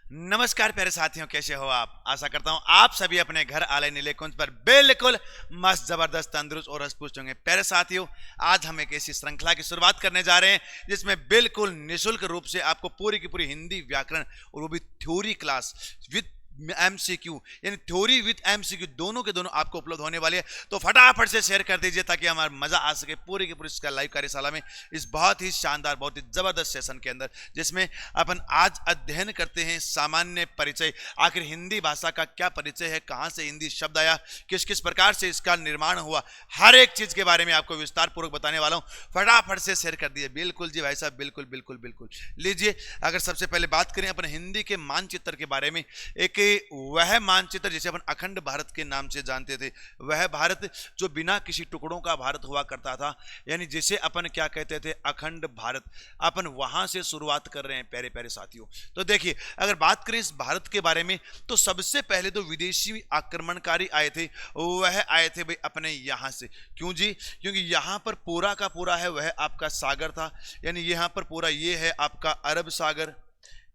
नमस्कार प्यारे साथियों, कैसे हो आप। आशा करता हूं आप सभी अपने घर आले नीले कुंज पर बिल्कुल मस्त जबरदस्त तंदुरुस्त और हष्ट होंगे। प्यारे साथियों, आज हम एक ऐसी श्रृंखला की शुरुआत करने जा रहे हैं जिसमें बिल्कुल निशुल्क रूप से आपको पूरी की पूरी हिंदी व्याकरण और वो भी थ्योरी क्लास विद एमसीक्यू, यानी थ्योरी विद एमसीक्यू दोनों के दोनों आपको उपलब्ध होने वाले हैं। तो फटाफट से शेयर कर दीजिए ताकि हमारा मजा आ सके पूरी की पूरी इसका लाइव कार्यशाला में, इस बहुत ही शानदार बहुत ही जबरदस्त सेशन के अंदर, जिसमें अपन आज अध्ययन करते हैं सामान्य परिचय। आखिर हिंदी भाषा का क्या परिचय है, कहां से हिंदी शब्द आया, किस किस प्रकार से इसका निर्माण हुआ, हर एक चीज के बारे में आपको विस्तार पूर्वक बताने वाला हूं। फटाफट से शेयर कर दीजिए। बिल्कुल जी भाई साहब, बिल्कुल बिल्कुल बिल्कुल। लीजिए, अगर सबसे पहले बात करें अपन हिंदी के मानचित्र के बारे में, एक वह मानचित्र जिसे अपन अखंड भारत के नाम से जानते थे, वह भारत जो बिना किसी टुकड़ों का भारत हुआ करता था, यानी जिसे अपन क्या कहते थे, अखंड भारत। अपन वहां से शुरुआत कर रहे हैं प्यारे प्यारे साथियों। तो देखिए, अगर बात करें इस भारत के बारे में, तो सबसे पहले जो विदेशी आक्रमणकारी आए थे वह आए थे भाई अपने यहां से। क्यों जी? क्योंकि यहां पर पूरा का पूरा है वह आपका सागर था, यानी यहां पर पूरा ये है आपका अरब सागर,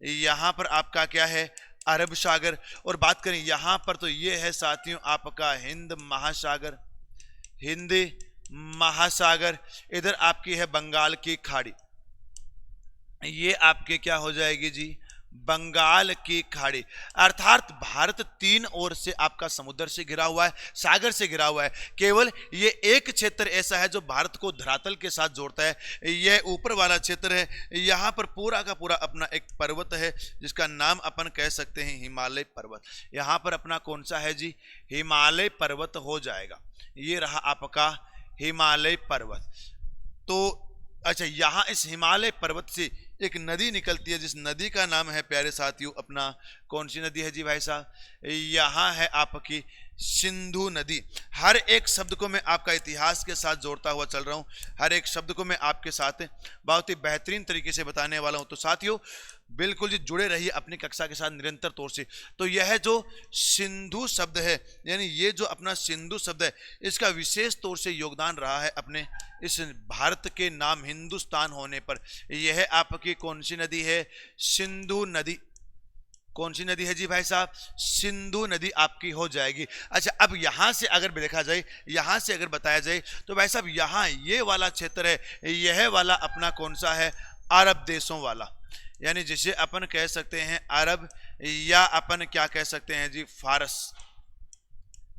यहां पर आपका क्या है, अरब सागर। और बात करें यहां पर तो ये है साथियों आपका हिंद महासागर, हिंद महासागर। इधर आपकी है बंगाल की खाड़ी, ये आपके क्या हो जाएगी जी, बंगाल की खाड़ी। अर्थात भारत तीन ओर से आपका समुद्र से घिरा हुआ है, सागर से घिरा हुआ है। केवल ये एक क्षेत्र ऐसा है जो भारत को धरातल के साथ जोड़ता है, यह ऊपर वाला क्षेत्र है। यहां पर पूरा का पूरा अपना एक पर्वत है जिसका नाम अपन कह सकते हैं हिमालय पर्वत। यहां पर अपना कौन सा है जी, हिमालय पर्वत हो जाएगा। ये रहा आपका हिमालय पर्वत। तो अच्छा, यहां इस हिमालय पर्वत से एक नदी निकलती है जिस नदी का नाम है प्यारे साथियों अपना, कौन सी नदी है जी भाई साहब, यहां है आपकी सिंधु नदी। हर एक शब्द को मैं आपका इतिहास के साथ जोड़ता हुआ चल रहा हूं, हर एक शब्द को मैं आपके साथ बहुत ही बेहतरीन तरीके से बताने वाला हूं। तो साथियों बिल्कुल जी जुड़े रहिए अपनी कक्षा के साथ निरंतर तौर से। तो यह जो सिंधु शब्द है, यानी ये जो अपना सिंधु शब्द है, इसका विशेष तौर से योगदान रहा है अपने इस भारत के नाम हिंदुस्तान होने पर। यह आपकी कौन सी नदी है, सिंधु नदी। कौन सी नदी है जी भाई साहब, सिंधु नदी आपकी हो जाएगी। अच्छा, अब यहां से अगर देखा जाए, यहां से अगर बताया जाए तो भाई साहब यहां ये वाला क्षेत्र है, यह वाला अपना कौन सा है, अरब देशों वाला, यानी जिसे अपन कह सकते हैं अरब, या अपन क्या कह सकते हैं जी, फारस।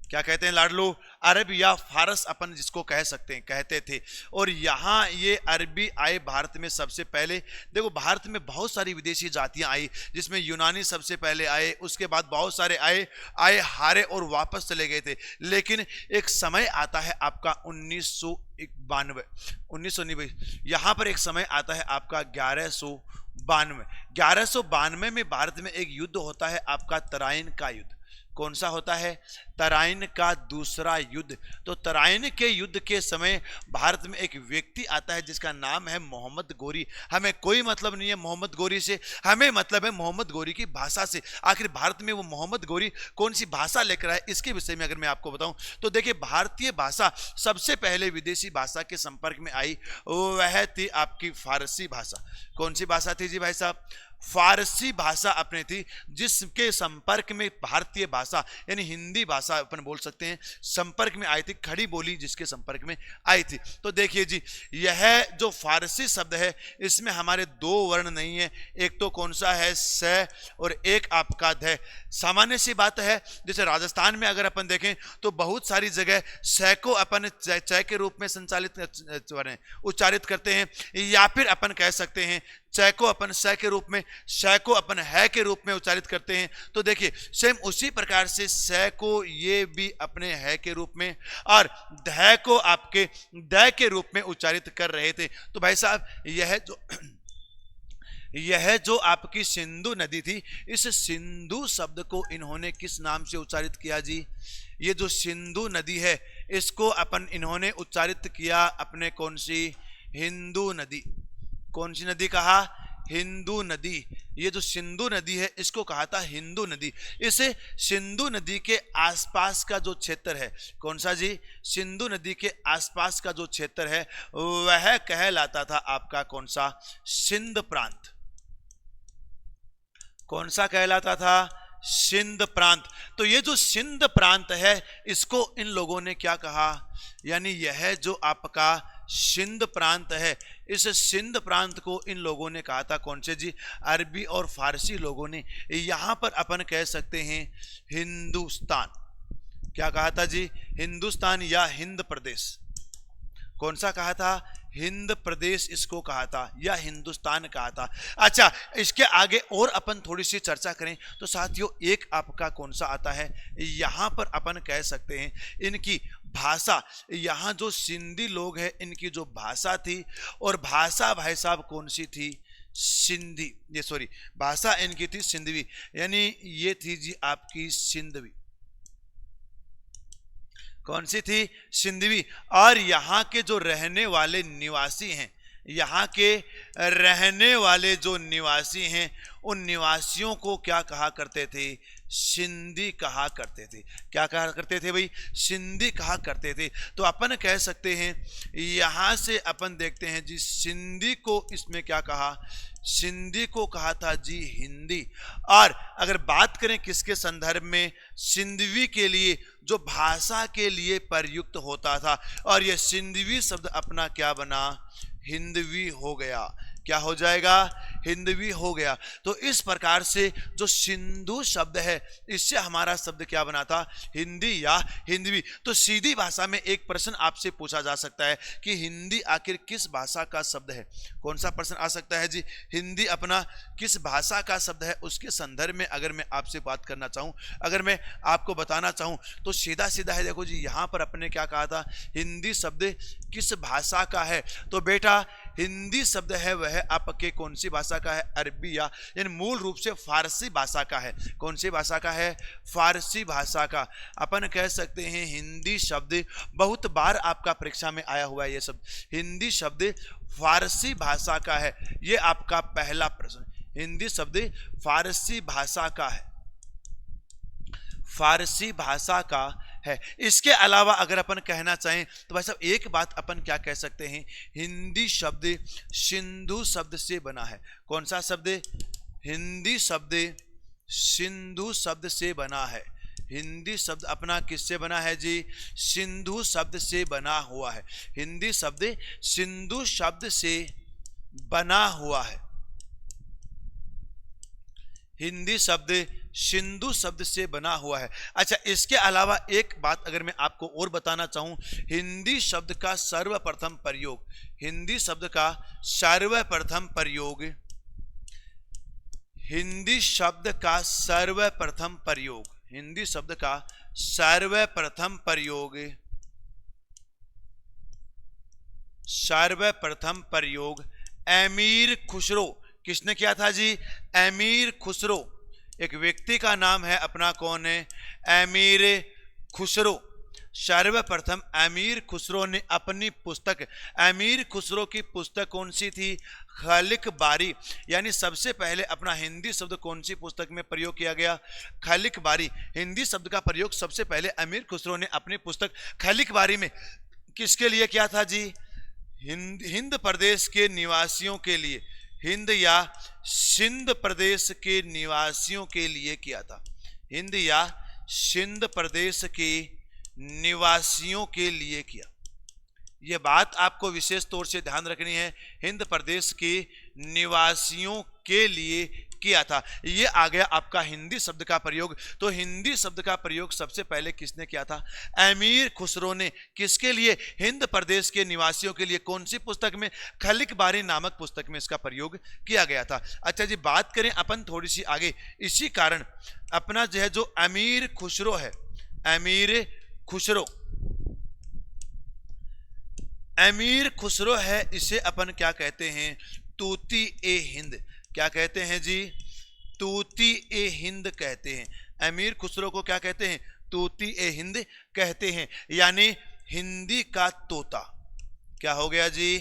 क्या कहते हैं लाडलू, अरब या फारस अपन जिसको कह सकते हैं, कहते थे। और यहाँ ये अरबी आए भारत में सबसे पहले। देखो, भारत में बहुत सारी विदेशी जातियां आई, जिसमें यूनानी सबसे पहले आए, उसके बाद बहुत सारे आए हारे और वापस चले गए थे। लेकिन एक समय आता है आपका 1992, 1990, यहाँ पर एक समय आता है आपका 1192। 1192 में भारत में एक युद्ध होता है आपका तराइन का युद्ध। कौन सा होता है, तराइन का दूसरा युद्ध। तो तराइन के युद्ध के समय भारत में एक व्यक्ति आता है जिसका नाम है मोहम्मद गोरी। हमें कोई मतलब नहीं है मोहम्मद गोरी से, हमें मतलब है मोहम्मद गोरी की भाषा से। आखिर भारत में वो मोहम्मद गोरी कौन सी भाषा लेकर आए, इसके विषय में अगर मैं आपको बताऊं तो देखिए, भारतीय भाषा सबसे पहले विदेशी भाषा के संपर्क में आई, वह थी आपकी फारसी भाषा। कौन सी भाषा थी जी भाई साहब, फारसी भाषा अपने थी, जिसके संपर्क में भारतीय भाषा यानी हिंदी भाषा अपन बोल सकते हैं संपर्क में आई थी, खड़ी बोली जिसके संपर्क में आई थी। तो देखिए जी, यह जो फारसी शब्द है इसमें हमारे दो वर्ण नहीं है, एक तो कौन सा है स और एक आपका ध। सामान्य सी बात है, जैसे राजस्थान में अगर अपन देखें तो बहुत सारी जगह स को अपन च के रूप में संचालित उच्चारित करते हैं, या फिर अपन कह सकते हैं च को अपन स के रूप में, श को अपन है के रूप में उच्चारित करते हैं। तो देखिए, सेम उसी प्रकार से स को ये भी अपने है के रूप में और ध को आपके द के रूप में उच्चारित कर रहे थे। तो भाई साहब यह जो आपकी सिंधु नदी थी, इस सिंधु शब्द को इन्होंने किस नाम से उच्चारित किया जी, ये जो सिंधु नदी है इसको अपन इन्होंने उच्चारित किया अपने कौन सी, हिंदू नदी। कौन सी नदी कहा, हिंदू नदी। ये जो सिंधु नदी है इसको कहा था हिंदू नदी। इसे सिंधु नदी के आसपास का जो क्षेत्र है, कौन सा जी, सिंधु नदी के आसपास का जो क्षेत्र है वह कहलाता था आपका कौन सा, सिंध प्रांत। कौन सा कहलाता था? सिंध प्रांत। तो ये जो सिंध प्रांत है इसको इन लोगों ने क्या कहा? यानी यह जो आपका सिंध प्रांत है, इस सिंध प्रांत को इन लोगों ने कहा था कौन से जी? अरबी और फारसी लोगों ने। यहां पर अपन कह सकते हैं हिंदुस्तान। क्या कहा था जी? हिंदुस्तान या हिंद प्रदेश। कौन सा कहा था? हिंद प्रदेश इसको कहा था या हिंदुस्तान कहा था। अच्छा, इसके आगे और अपन थोड़ी सी चर्चा करें तो साथियों एक आपका कौन सा आता है? यहां पर अपन कह सकते हैं इनकी भाषा, यहां जो सिंधी लोग हैं इनकी जो भाषा थी, और भाषा भाई साहब कौन सी थी? सिंधी। ये सॉरी, भाषा इनकी थी सिंधवी, यानी ये थी जी आपकी सिंधवी। कौन सी थी? सिंधवी। और यहाँ के जो रहने वाले निवासी हैं, यहाँ के रहने वाले जो निवासी हैं, उन निवासियों को क्या कहा करते थे? सिंधी कहा करते थे। क्या कहा करते थे भाई? सिंधी कहा करते थे। तो अपन कह सकते हैं यहाँ से अपन देखते हैं जी सिंधी को इसमें क्या कहा? सिंधी को कहा था जी हिंदी। और अगर बात करें किसके संदर्भ में? सिंधवी के लिए, जो भाषा के लिए प्रयुक्त होता था, और यह सिंधवी शब्द अपना क्या बना? हिंदवी हो गया। क्या हो जाएगा? हिंदवी हो गया। तो इस प्रकार से जो सिंधु शब्द है इससे हमारा शब्द क्या बना था? हिंदी या हिंदवी। तो सीधी भाषा में एक प्रश्न आपसे पूछा जा सकता है कि हिंदी आखिर किस भाषा का शब्द है? कौन सा प्रश्न आ सकता है जी? हिंदी अपना किस भाषा का शब्द है? उसके संदर्भ में अगर मैं आपसे बात करना चाहूं, अगर मैं आपको बताना चाहूं तो सीधा सीधा है। देखो जी यहां पर अपने क्या कहा था? हिंदी शब्द किस भाषा का है? तो बेटा हिंदी शब्द है वह आपके कौन सी भाषा का है? अरबी या यानी मूल रूप से फारसी भाषा का है। कौन सी भाषा का है? फारसी भाषा का। अपन कह सकते हैं हिंदी शब्द बहुत बार आपका परीक्षा में आया हुआ है। ये शब्द हिंदी शब्द फारसी भाषा का है। ये आपका पहला प्रश्न। हिंदी शब्द फारसी भाषा का है, फारसी भाषा का है। इसके अलावा अगर अपन कहना चाहें तो भाई साहब एक बात अपन क्या कह सकते हैं? हिंदी शब्द सिंधु शब्द से बना है। कौन सा शब्द? हिंदी शब्द सिंधु शब्द से बना है। हिंदी शब्द अपना किससे बना है जी? सिंधु शब्द से बना हुआ है। हिंदी शब्द सिंधु शब्द से बना हुआ है। हिंदी शब्द सिंधु शब्द से बना हुआ है। अच्छा, इसके अलावा एक बात अगर मैं आपको और बताना चाहूं, हिंदी शब्द का सर्वप्रथम प्रयोग, हिंदी शब्द का सर्वप्रथम प्रयोग, हिंदी शब्द का सर्वप्रथम प्रयोग, हिंदी शब्द का सर्वप्रथम प्रयोग, सर्वप्रथम प्रयोग अमीर खुसरो। किसने किया था जी? अमीर खुसरो। एक व्यक्ति का नाम है अपना, कौन है? अमीर खुसरो। सर्वप्रथम अमीर खुसरो ने अपनी पुस्तक, अमीर खुसरो की पुस्तक कौन सी थी? खलिक बारी। यानी सबसे पहले अपना हिंदी शब्द कौन सी पुस्तक में प्रयोग किया गया? खलिक बारी। हिंदी शब्द का प्रयोग सबसे पहले अमीर खुसरो ने अपनी पुस्तक खलिक बारी में किसके लिए किया था जी? हिंद प्रदेश के निवासियों के लिए, हिंद या सिंध प्रदेश के निवासियों के लिए किया था। हिंद या सिंध प्रदेश के निवासियों के लिए किया। यह बात आपको विशेष तौर से ध्यान रखनी है। हिंद प्रदेश के निवासियों के लिए किया था। यह आ गया आपका हिंदी शब्द का प्रयोग। तो हिंदी शब्द का प्रयोग सबसे पहले किसने किया था? अमीर खुसरो ने। किसके लिए? हिंद प्रदेश के निवासियों के लिए। कौन सी पुस्तक में? खलिक बारी नामक पुस्तक में इसका प्रयोग किया गया था। अच्छा जी, बात करें अपन थोड़ी सी आगे। इसी कारण अपना जो है जो अमीर खुसरो है, अमीर खुसरो, अमीर खुसरो है, इसे अपन क्या कहते हैं? तूती ए हिंद। क्या कहते हैं जी? तूती ए हिंद कहते हैं। अमीर खुसरो को क्या कहते हैं? तूती ए हिंद कहते हैं, यानी हिंदी का तोता। क्या हो गया जी?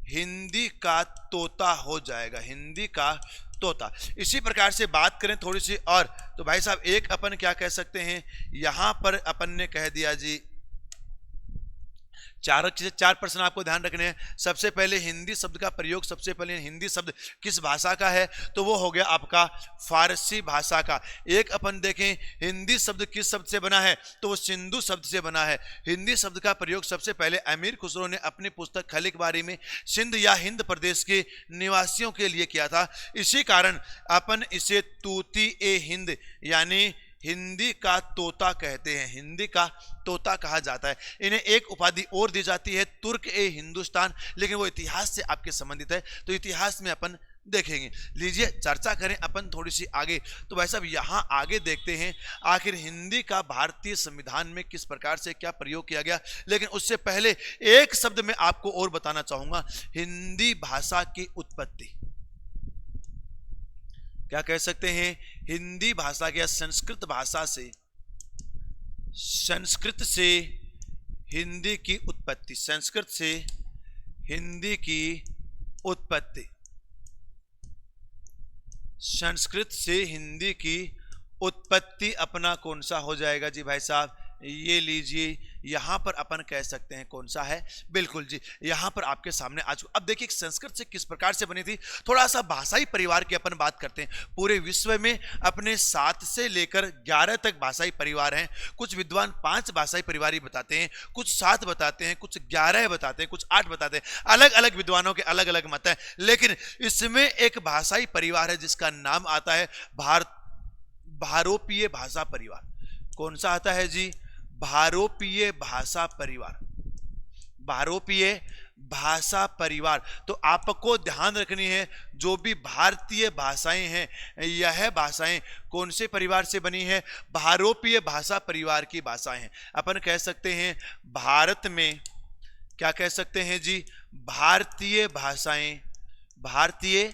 हिंदी का तोता हो जाएगा, हिंदी का तोता। इसी प्रकार से बात करें थोड़ी सी और, तो भाई साहब एक अपन क्या कह सकते हैं? यहां पर अपन ने कह दिया जी चार प्रश्न आपको ध्यान रखने हैं। सबसे पहले हिंदी शब्द का प्रयोग, सबसे पहले हिंदी शब्द किस भाषा का है, तो वो हो गया आपका फारसी भाषा का। एक अपन देखें हिंदी शब्द किस शब्द से बना है, तो वो सिंधु शब्द से बना है। हिंदी शब्द का प्रयोग सबसे पहले अमीर खुसरो ने अपनी पुस्तक खलिक बारी में सिंध या हिंद प्रदेश के निवासियों के लिए किया था। इसी कारण अपन इसे तूती ए हिंद यानी हिंदी का तोता कहते हैं, हिंदी का तोता कहा जाता है। इन्हें एक उपाधि और दी जाती है तुर्क ए हिंदुस्तान, लेकिन वो इतिहास से आपके संबंधित है, तो इतिहास में अपन देखेंगे। लीजिए चर्चा करें अपन थोड़ी सी आगे। तो भाई साहब यहाँ आगे देखते हैं आखिर हिंदी का भारतीय संविधान में किस प्रकार से क्या प्रयोग किया गया। लेकिन उससे पहले एक शब्द मैं आपको और बताना चाहूंगा, हिंदी भाषा की उत्पत्ति। क्या कह सकते हैं, हिंदी भाषा के संस्कृत भाषा से, संस्कृत से हिंदी की उत्पत्ति, संस्कृत से हिंदी की उत्पत्ति, संस्कृत से हिंदी की उत्पत्ति अपना कौन सा हो जाएगा जी भाई साहब, ये लीजिए यहां पर अपन कह सकते हैं कौन सा है, बिल्कुल जी यहां पर आपके सामने आ चुका। अब देखिए संस्कृत से किस प्रकार से बनी थी, थोड़ा सा भाषाई परिवार की अपन बात करते हैं। पूरे विश्व में अपने 7 से लेकर 11 तक भाषाई परिवार हैं। कुछ विद्वान 5 भाषाई परिवार ही बताते हैं, कुछ 7 बताते हैं, कुछ 11 बताते हैं, कुछ 8 बताते हैं। अलग अलग विद्वानों के अलग अलग मत हैं। लेकिन इसमें एक भाषाई परिवार है जिसका नाम आता है भारोपीय भाषा परिवार। कौन सा आता है जी, भारोपीय भाषा परिवार, भारोपीय भाषा परिवार। तो आपको ध्यान रखनी है जो भी भारतीय भाषाएं हैं, यह भाषाएं कौन से परिवार से बनी है, भारोपीय भाषा परिवार की भाषाएं हैं। अपन कह सकते हैं भारत में, क्या कह सकते हैं जी, भारतीय भाषाएं, भारतीय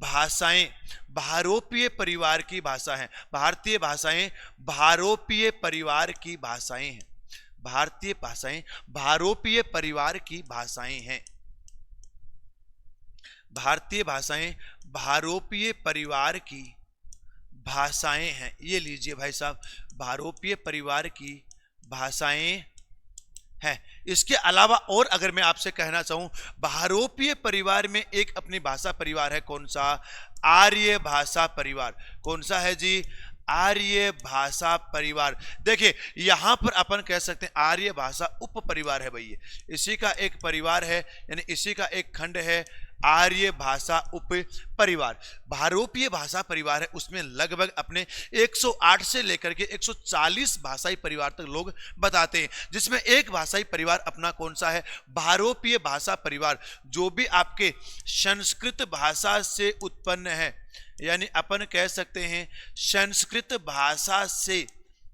भाषाएं भारोपीय परिवार की भाषा है। भारतीय भाषाएं भारोपीय परिवार की भाषाएं हैं। भारतीय भाषाएं भारोपीय परिवार की भाषाएं हैं। भारतीय भाषाएं भारोपीय परिवार की भाषाएं हैं। ये लीजिए भाई साहब, भारोपीय परिवार की भाषाएं है। इसके अलावा और अगर मैं आपसे कहना चाहूं, भारोपीय परिवार में एक अपनी भाषा परिवार है, कौन सा, आर्य भाषा परिवार। कौन सा है जी, आर्य भाषा परिवार। देखिए यहां पर अपन कह सकते हैं आर्य भाषा उप परिवार है भैया, इसी का एक परिवार है, यानी इसी का एक खंड है आर्य भाषा उप परिवार। भारोपीय भाषा परिवार है, उसमें लगभग अपने 108 से लेकर के 140 भाषाई परिवार तक लोग बताते हैं, जिसमें एक भाषाई परिवार अपना कौन सा है, भारोपीय भाषा परिवार, जो भी आपके संस्कृत भाषा से उत्पन्न है। यानी अपन कह सकते हैं संस्कृत भाषा से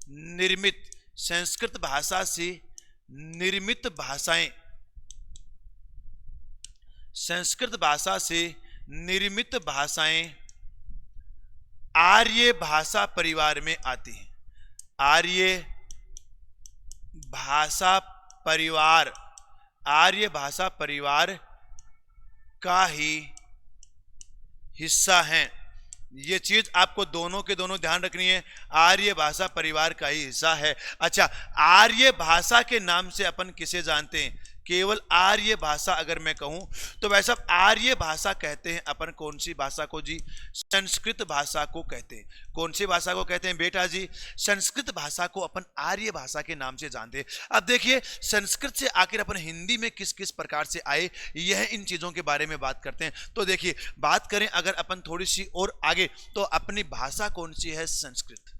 निर्मित, संस्कृत भाषा से निर्मित भाषाएं, संस्कृत भाषा से निर्मित भाषाएं आर्य भाषा परिवार में आती हैं। आर्य भाषा परिवार, आर्य भाषा परिवार का ही हिस्सा हैं। ये चीज आपको दोनों के दोनों ध्यान रखनी है, आर्य भाषा परिवार का ही हिस्सा है। अच्छा, आर्य भाषा के नाम से अपन किसे जानते हैं, केवल आर्य भाषा अगर मैं कहूं तो वैसा आर्य भाषा कहते हैं अपन कौन सी भाषा को जी, संस्कृत भाषा को कहते हैं। कौन सी भाषा को कहते हैं बेटा जी, संस्कृत भाषा को अपन आर्य भाषा के नाम से जानते हैं। अब देखिए संस्कृत से आखिर अपन हिंदी में किस किस प्रकार से आए, यह इन चीजों के बारे में बात करते हैं। तो देखिए बात करें अगर अपन थोड़ी सी और आगे, तो अपनी भाषा कौन सी है, संस्कृत।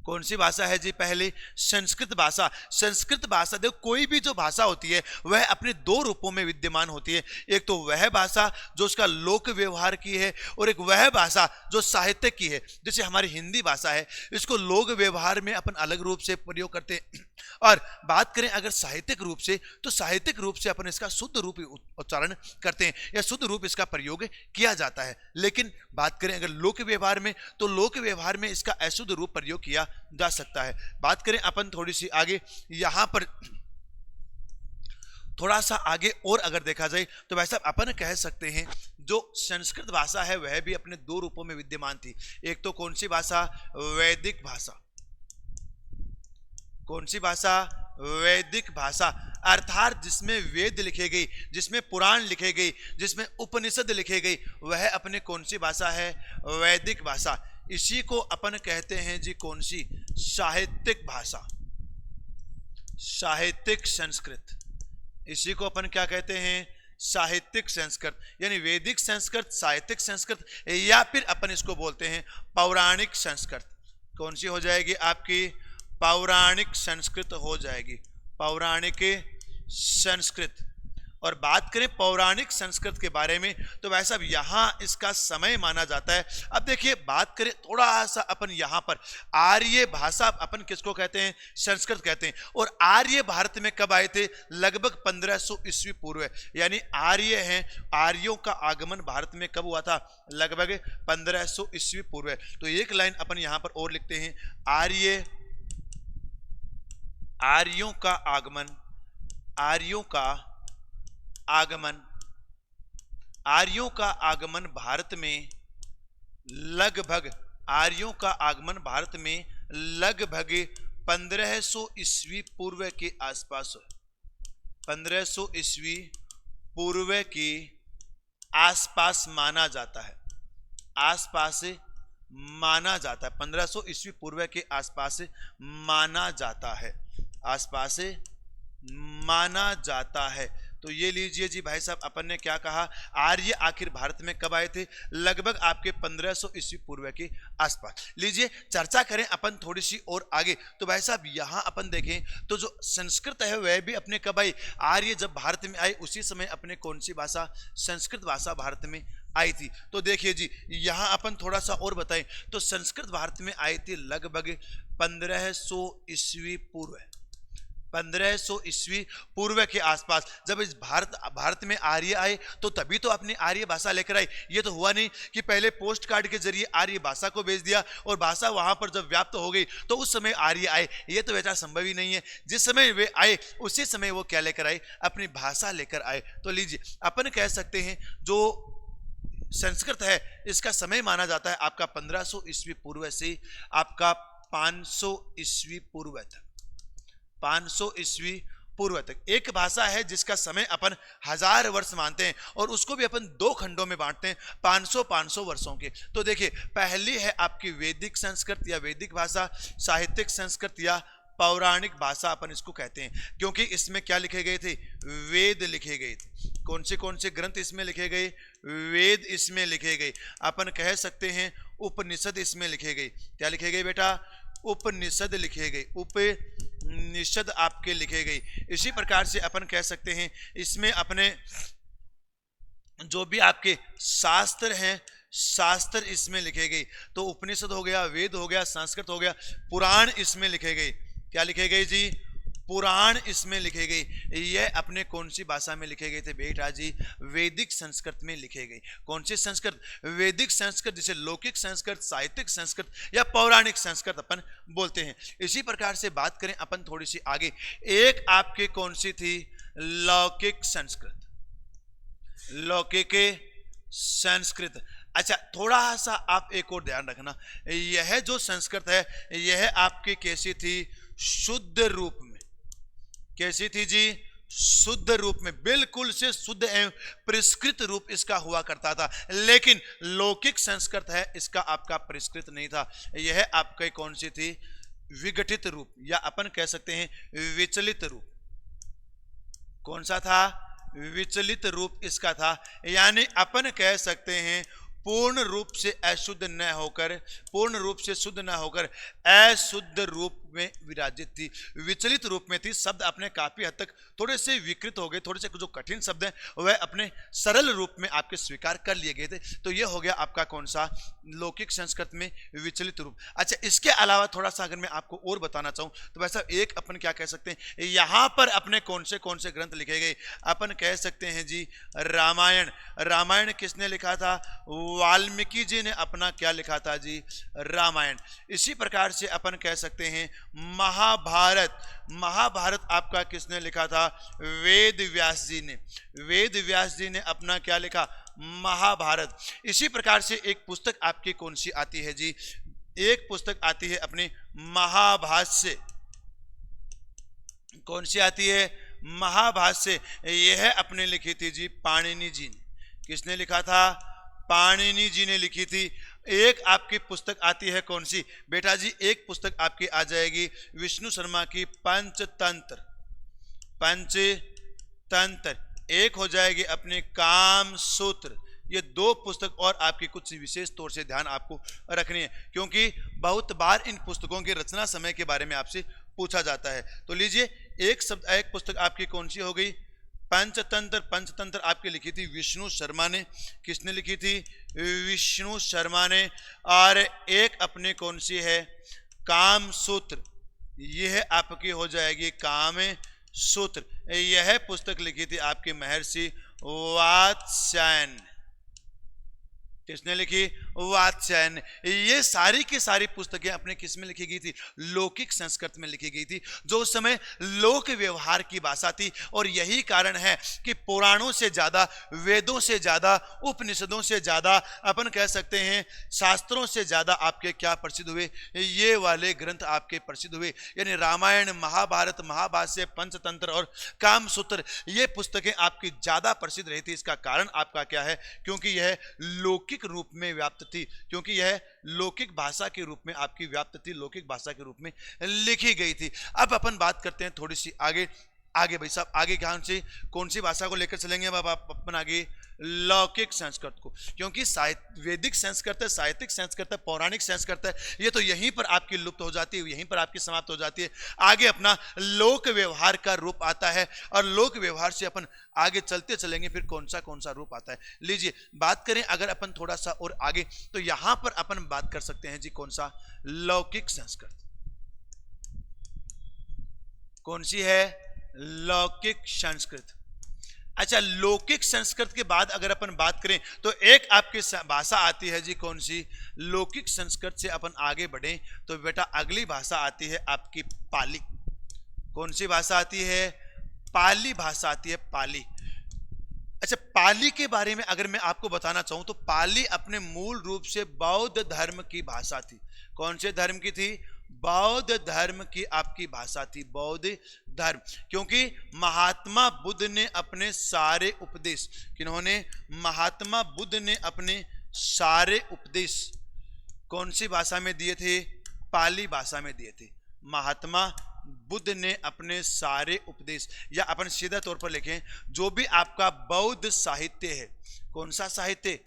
कौन सी भाषा है जी, पहले संस्कृत भाषा। संस्कृत भाषा देखो, कोई भी जो भाषा होती है वह अपने 2 रूपों में विद्यमान होती है। एक तो वह भाषा जो उसका लोक व्यवहार की है, और एक वह भाषा जो साहित्य की है। जैसे हमारी हिंदी भाषा है, इसको लोक व्यवहार में अपन अलग रूप से प्रयोग करते हैं, और बात करें अगर साहित्यिक रूप से, तो साहित्यिक रूप से अपन इसका शुद्ध रूप उच्चारण करते हैं, या शुद्ध रूप इसका प्रयोग किया जाता है। लेकिन बात करें अगर लोक व्यवहार में, तो लोक व्यवहार में इसका अशुद्ध रूप प्रयोग किया जा सकता है। बात करें अपन थोड़ी सी आगे, यहां पर थोड़ा सा आगे और अगर देखा जाए तो वैसा अपन कह सकते हैं जो संस्कृत भाषा है वह भी अपने 2 रूपों में विद्यमान थी। एक तो कौन सी भाषा, वैदिक भाषा। कौन सी भाषा, वैदिक भाषा, अर्थात जिसमें वेद लिखे गई, जिसमें पुराण लिखे गई, जिसमें उपनिषद लिखे गई, वह अपनी कौन सी भाषा है? वैदिक भाषा। इसी को अपन कहते हैं जी कौन सी? साहित्यिक भाषा, साहित्यिक संस्कृत। इसी को अपन क्या कहते हैं? साहित्यिक संस्कृत। यानी वैदिक संस्कृत, साहित्यिक संस्कृत, या फिर अपन इसको बोलते हैं पौराणिक संस्कृत। कौन सी हो जाएगी आपकी? पौराणिक संस्कृत हो जाएगी, पौराणिक संस्कृत। और बात करें पौराणिक संस्कृत के बारे में तो वैसा यहां इसका समय माना जाता है। अब देखिए बात करें थोड़ा सा अपन यहां पर, आर्य भाषा अपन किसको कहते हैं? संस्कृत कहते हैं। और आर्य भारत में कब आए थे? लगभग 1500 ईस्वी पूर्व। यानी आर्य हैं, आर्यों का आगमन भारत में कब हुआ था? लगभग 1500 ईस्वी पूर्व। तो एक लाइन अपन यहां पर और लिखते हैं, आर्यों का आगमन, आर्यों का आगमन, आर्यों का आगमन भारत में लगभग, आर्यों का आगमन भारत में लगभग 1500 ईस्वी पूर्व के आसपास, 1500 ईस्वी पूर्व के आसपास माना जाता है, आसपास माना जाता है, 1500 ईस्वी पूर्व के आसपास माना जाता है, आसपास माना जाता है। तो ये लीजिए जी भाई साहब, अपन ने क्या कहा? आर्य आखिर भारत में कब आए थे? लगभग आपके 1500 ईस्वी पूर्व के आसपास। लीजिए चर्चा करें अपन थोड़ी सी और आगे। तो भाई साहब यहां अपन देखें तो जो संस्कृत है वह भी अपने कब आई? आर्य जब भारत में आए उसी समय अपने कौन सी भाषा? संस्कृत भाषा भारत में आई थी। तो देखिए जी यहां अपन थोड़ा सा और बताएं तो संस्कृत भारत में आई थी लगभग 1500 ईस्वी पूर्व, 1500 ईस्वी पूर्व के आसपास। जब इस भारत में आर्य आए तो तभी तो अपनी आर्य भाषा लेकर आए। ये तो हुआ नहीं कि पहले पोस्ट कार्ड के जरिए आर्य भाषा को भेज दिया और भाषा वहां पर जब व्याप्त हो गई तो उस समय आर्य आए। ये तो वैसा संभव ही नहीं है। जिस समय वे आए उसी समय वो क्या लेकर आए? अपनी भाषा लेकर आए। तो लीजिए अपन कह सकते हैं जो संस्कृत है इसका समय माना जाता है आपका 1500 ईस्वी पूर्व से आपका 500 ईस्वी पूर्व तक, 500 ईस्वी पूर्व तक। एक भाषा है जिसका समय अपन 1000 वर्ष मानते हैं और उसको भी अपन 2 खंडों में बांटते हैं 500 वर्षों के। तो देखिए पहली है आपकी वैदिक संस्कृत या वैदिक भाषा, साहित्यिक संस्कृत या पौराणिक भाषा अपन इसको कहते हैं, क्योंकि इसमें क्या लिखे गए थे? वेद लिखे गए थे। कौन से ग्रंथ इसमें लिखे गए? वेद इसमें लिखे गए। अपन कह सकते हैं उपनिषद इसमें लिखे गए। क्या लिखे गए बेटा? उपनिषद लिखे गए, उपनिषद आपके लिखे गए। इसी प्रकार से अपन कह सकते हैं इसमें अपने जो भी आपके शास्त्र हैं, शास्त्र इसमें लिखे गए। तो उपनिषद हो गया, वेद हो गया, संस्कृत हो गया, पुराण इसमें लिखे गए। क्या लिखे गए जी? पुराण इसमें लिखे गए। यह अपने कौन सी भाषा में लिखे गए थे बेटा जी? वैदिक संस्कृत में लिखे गए। कौन सी संस्कृत? वैदिक संस्कृत, जिसे लौकिक संस्कृत, साहित्यिक संस्कृत या पौराणिक संस्कृत अपन बोलते हैं। इसी प्रकार से बात करें अपन थोड़ी सी आगे, एक आपके कौन सी थी? लौकिक संस्कृत, लौकिक संस्कृत। अच्छा थोड़ा सा आप एक और ध्यान रखना, यह जो संस्कृत है यह आपकी कैसी थी? शुद्ध रूप में। कैसी थी जी? शुद्ध रूप में, बिल्कुल से शुद्ध एवं परिष्कृत रूप इसका हुआ करता था। लेकिन लौकिक संस्कृत है इसका आपका परिष्कृत नहीं था। यह आपका कौन सी थी? विघटित रूप या अपन कह सकते हैं विचलित रूप। कौन सा था? विचलित रूप इसका था। यानी अपन कह सकते हैं पूर्ण रूप से अशुद्ध न होकर, पूर्ण रूप से शुद्ध न होकर अशुद्ध रूप में विराजित थी, विचलित रूप में थी। शब्द अपने काफी हद तक थोड़े से विकृत हो गए, थोड़े से जो कठिन शब्द हैं वह अपने सरल रूप में आपके स्वीकार कर लिए गए थे। तो यह हो गया आपका कौन सा? लौकिक संस्कृत में विचलित रूप। अच्छा इसके अलावा थोड़ा सा अगर मैं आपको और बताना चाहूं तो वैसा एक अपन क्या कह सकते हैं, यहां पर अपने कौन से ग्रंथ लिखे गए? अपन कह सकते हैं जी रामायण। रामायण किसने लिखा था? वाल्मीकि जी ने अपना क्या लिखा था जी? रामायण। इसी प्रकार से अपन कह सकते हैं महाभारत। महाभारत आपका किसने लिखा था? वेद व्यास जी ने। वेद व्यास जी ने अपना क्या लिखा? महाभारत। इसी प्रकार से एक पुस्तक आपकी कौन सी आती है जी? एक पुस्तक आती है अपने महाभाष्य। कौन सी आती है? महाभाष्य। यह अपने लिखी थी जी पाणिनि जी ने। किसने लिखा था? पाणिनि जी ने लिखी थी। एक आपकी पुस्तक आती है कौन सी बेटा जी? एक पुस्तक आपकी आ जाएगी विष्णु शर्मा की पंचतंत्र। पंचतंत्र। एक हो जाएगी अपने काम सूत्र। ये दो पुस्तक और आपकी कुछ विशेष तौर से ध्यान आपको रखनी है, क्योंकि बहुत बार इन पुस्तकों की रचना समय के बारे में आपसे पूछा जाता है। तो लीजिए, एक पुस्तक आपकी कौन सी हो गई? पंचतंत्र। पंचतंत्र आपकी लिखी थी विष्णु शर्मा ने। किसने लिखी थी? विष्णु शर्मा ने। और एक अपने कौन सी है? काम सूत्र। यह आपकी हो जाएगी काम सूत्र। यह पुस्तक लिखी थी आपकी महर्षि वात्स्यायन। किसने लिखी? वात्स्यायन। ये सारी की सारी पुस्तकें अपने किस में लिखी गई थी? लौकिक संस्कृत में लिखी गई थी, जो उस समय लोक व्यवहार की भाषा थी। और यही कारण है कि पुराणों से ज्यादा, वेदों से ज्यादा, उपनिषदों से ज्यादा, अपन कह सकते हैं शास्त्रों से ज्यादा आपके क्या प्रसिद्ध हुए? ये वाले ग्रंथ आपके प्रसिद्ध हुए। यानी रामायण, महाभारत, महाभाष्य, पंचतंत्र और कामसूत्र, ये पुस्तकें आपकी ज्यादा प्रसिद्ध रही थी। इसका कारण आपका क्या है? क्योंकि यह लौकिक रूप में व्याप्त थी, क्योंकि यह लौकिक भाषा के रूप में आपकी व्याप्त थी, लौकिक भाषा के रूप में लिखी गई थी। अब अपन बात करते हैं थोड़ी सी आगे। भाई साहब आगे कौन सी भाषा को लेकर चलेंगे? अब आप अपन आगे लौकिक संस्कृत को, क्योंकि वैदिक संस्कृत है, साहित्यिक संस्कृत है, पौराणिक संस्कृत है, ये तो यहीं पर आपकी लुप्त हो जाती है, यहीं पर आपकी समाप्त हो जाती है। आगे अपना लोक व्यवहार का रूप आता है, और लोक व्यवहार से अपन आगे चलते चलेंगे फिर कौन सा रूप आता है। लीजिए, बात करें अगर अपन थोड़ा सा और आगे, तो यहां पर अपन बात कर सकते हैं जी कौन सा? लौकिक संस्कृत। कौन सी है? लौकिक संस्कृत। अच्छा, लौकिक संस्कृत के बाद अगर अपन बात करें तो एक आपकी भाषा आती है जी कौन सी? लौकिक संस्कृत से अपन आगे बढ़े तो बेटा अगली भाषा आती है आपकी पाली। कौन सी भाषा आती है? पाली भाषा आती है, पाली। अच्छा, पाली के बारे में अगर मैं आपको बताना चाहूं तो पाली अपने मूल रूप से बौद्ध धर्म की भाषा थी। कौन से धर्म की थी? बौद्ध धर्म की आपकी भाषा थी, बौद्ध धर्म। क्योंकि महात्मा बुद्ध ने अपने सारे उपदेश, किन्होंने? महात्मा बुद्ध ने अपने सारे उपदेश कौन सी भाषा में दिए थे? पाली भाषा में दिए थे। महात्मा बुद्ध ने अपने सारे उपदेश, या अपन सीधा तौर पर लिखें, जो भी आपका बौद्ध साहित्य है, कौन सा साहित्य?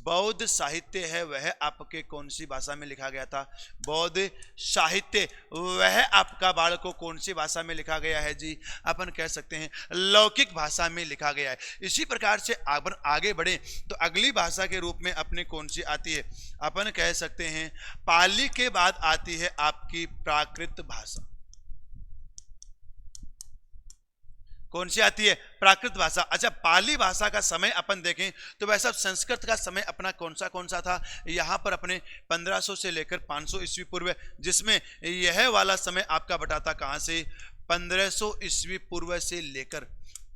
बौद्ध साहित्य है, वह आपके कौन सी भाषा में लिखा गया था? बौद्ध साहित्य। वह आपका बालकों कौन सी भाषा में लिखा गया है जी? अपन कह सकते हैं लौकिक भाषा में लिखा गया है। इसी प्रकार से अपन आगे बढ़े तो अगली भाषा के रूप में अपने कौन सी आती है? अपन कह सकते हैं पाली के बाद आती है आपकी प्राकृत भाषा। कौन सी आती है? प्राकृत भाषा। अच्छा, पाली भाषा का समय अपन देखें तो वैसा संस्कृत का समय अपना कौन सा था? यहाँ पर अपने 1500 से लेकर 500 ईस्वी पूर्व, जिसमें यह वाला समय आपका बटाता कहाँ से? 1500 ईस्वी पूर्व से लेकर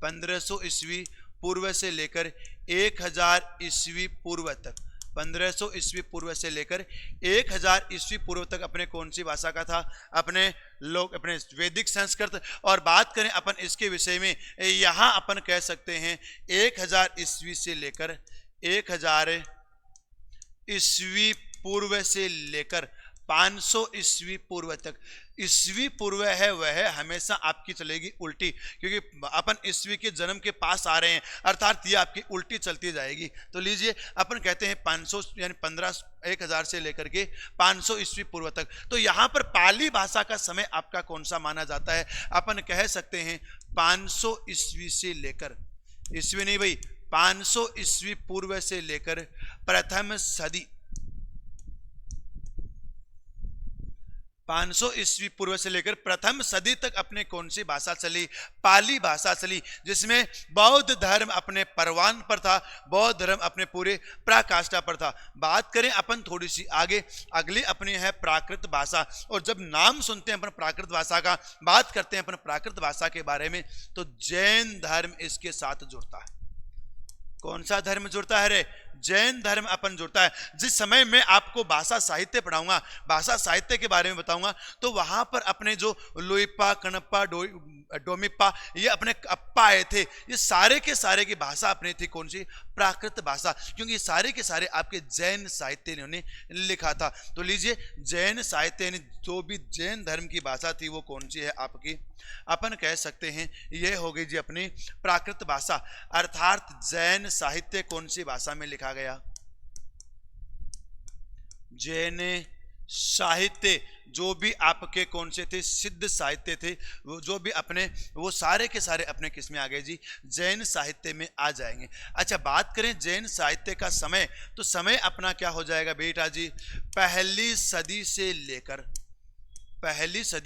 1500 ईस्वी पूर्व से लेकर 1000 ईस्वी पूर्व तक, 1500 ईस्वी पूर्व से लेकर 1000 ईस्वी पूर्व तक अपने कौन सी भाषा का था? अपने वैदिक संस्कृत। और बात करें अपन इसके विषय में, यहां अपन कह सकते हैं 1000 ईस्वी से लेकर 1000 ईस्वी पूर्व से लेकर 500 ईस्वी पूर्व तक। ईस्वी पूर्व है वह हमेशा आपकी चलेगी उल्टी, क्योंकि अपन ईस्वी के जन्म के पास आ रहे हैं, अर्थात ये आपकी उल्टी चलती जाएगी। तो लीजिए, अपन कहते हैं 500 यानी 1000 से लेकर के 500 ईस्वी पूर्व तक। तो यहाँ पर पाली भाषा का समय आपका कौन सा माना जाता है? अपन कह सकते हैं 500 ईस्वी से लेकर, ईस्वी नहीं भाई, 500 ईस्वी पूर्व से लेकर प्रथम सदी, 500 ईस्वी पूर्व से लेकर प्रथम सदी तक अपने कौन सी भाषा चली? पाली भाषा चली, जिसमें बौद्ध धर्म अपने परवान पर था, बौद्ध धर्म अपने पूरे पराकाष्ठा पर था। बात करें अपन थोड़ी सी आगे, अगली अपनी है प्राकृत भाषा। और जब नाम सुनते हैं अपन प्राकृत भाषा का, बात करते हैं अपन प्राकृत भाषा के बारे में, तो जैन धर्म इसके साथ जुड़ता है। कौन सा धर्म जुड़ता है रे? जैन धर्म अपन जुड़ता है। जिस समय मैं आपको भाषा साहित्य पढ़ाऊंगा, भाषा साहित्य के बारे में बताऊंगा, तो वहां पर अपने जो लोईपा, कणप्पा, डोमिप्पा, ये अपने अप्पा आए थे, ये सारे के सारे की भाषा अपनी थी कौन सी? प्राकृत भाषा, क्योंकि ये सारे के सारे आपके जैन साहित्य ने लिखा था। तो लीजिए, जैन साहित्य ने जो भी जैन धर्म की भाषा थी वो कौन सी है आपकी? अपन कह सकते हैं ये हो गई जी अपनी प्राकृत भाषा। अर्थात जैन साहित्य कौन सी भाषा में लिखा गया? जैन साहित्य, जो भी आपके कौन से थे? सिद्ध साहित्य थे, वो जो भी अपने, वो सारे के सारे अपने किस में आ गए जी? जैन साहित्य में आ जाएंगे। अच्छा, बात करें जैन साहित्य का समय, तो समय अपना क्या हो जाएगा बेटा जी? पहली सदी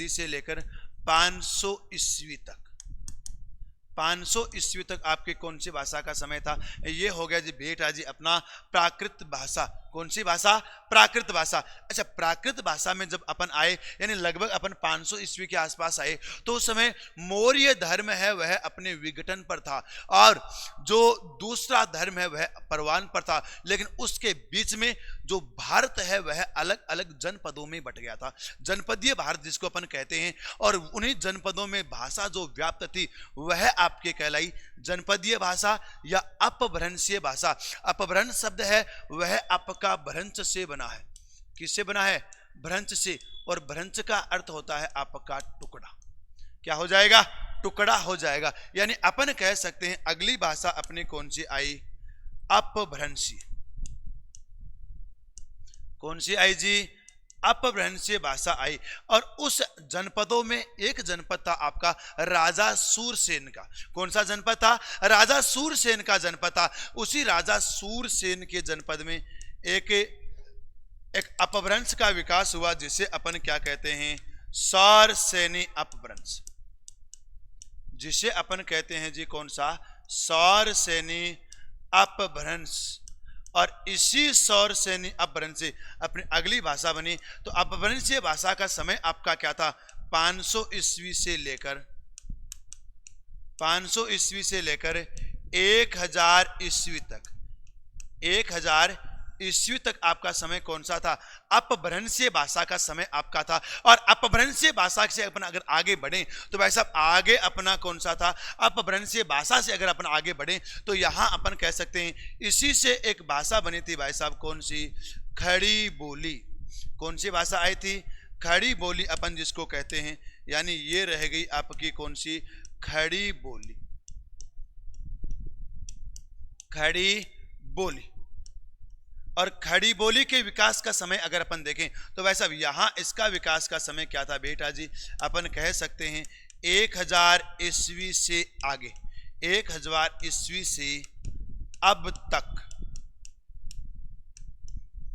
से लेकर 500 ईस्वी तक, 500 ईस्वी तक आपके कौन सी भाषा का समय था? ये हो गया जी बेटा जी अपना प्राकृत भाषा। कौन सी भाषा? प्राकृत भाषा। अच्छा, प्राकृत भाषा में जब अपन आए, यानी लगभग अपन 500 ईस्वी के आसपास आए, तो उस समय मौर्य धर्म है वह अपने विघटन पर था, और जो दूसरा धर्म है वह परवान पर था। लेकिन उसके बीच में जो भारत है वह अलग अलग जनपदों में बट गया था, जनपदीय भारत जिसको अपन कहते हैं। और उन्हीं जनपदों में भाषा जो व्याप्त थी वह आपके कहलाई जनपदीय भाषा या अपभ्रंशीय भाषा। अपभ्रंश शब्द है वह आपका भ्रंश से बना है। किससे बना है? भ्रंश से। और भ्रंश का अर्थ होता है आपका टुकड़ा। क्या हो जाएगा? टुकड़ा हो जाएगा। यानी अपन कह सकते हैं अगली भाषा अपनी कौन सी आई? अपभ्रंशीय। कौन सी आई जी? अपभ्रंशीय भाषा आई। और उस जनपदों में एक जनपद था आपका राजा सूरसेन का। कौन सा जनपद था? राजा सूरसेन का जनपद था। उसी राजा सूरसेन के जनपद में एक अपभ्रंश का विकास हुआ, जिसे अपन क्या कहते हैं? सौरसेनी अपभ्रंश, जिसे अपन कहते हैं जी कौन सा? सौरसेनी अपभ्रंश। और इसी सौरसेनी अपभ्रंश से अपनी अगली भाषा बनी। तो अपभ्रंशीय भाषा का समय आपका क्या था? 500 ईस्वी से लेकर 1000 ईस्वी तक, 1000 ईस्वी तक आपका समय कौन सा था? अपभ्रंशीय भाषा का समय आपका था। और अपभ्रंशीय भाषा से अपन अगर आगे बढ़े तो भाई साहब आगे अपना कौन सा था? अपभ्रंशीय भाषा से अगर अपन आगे बढ़े तो यहां अपन कह सकते हैं इसी से एक भाषा बनी थी भाई साहब। कौन सी? खड़ी बोली। कौन सी भाषा आई थी? खड़ी बोली अपन जिसको कहते हैं। यानी ये रह गई आपकी कौन सी? खड़ी बोली। खड़ी बोली। और खड़ी बोली के विकास का समय अगर अपन देखें तो वैसा यहां इसका विकास का समय क्या था बेटा जी? अपन कह सकते हैं 1000 ईस्वी से आगे, 1000 ईस्वी से अब तक,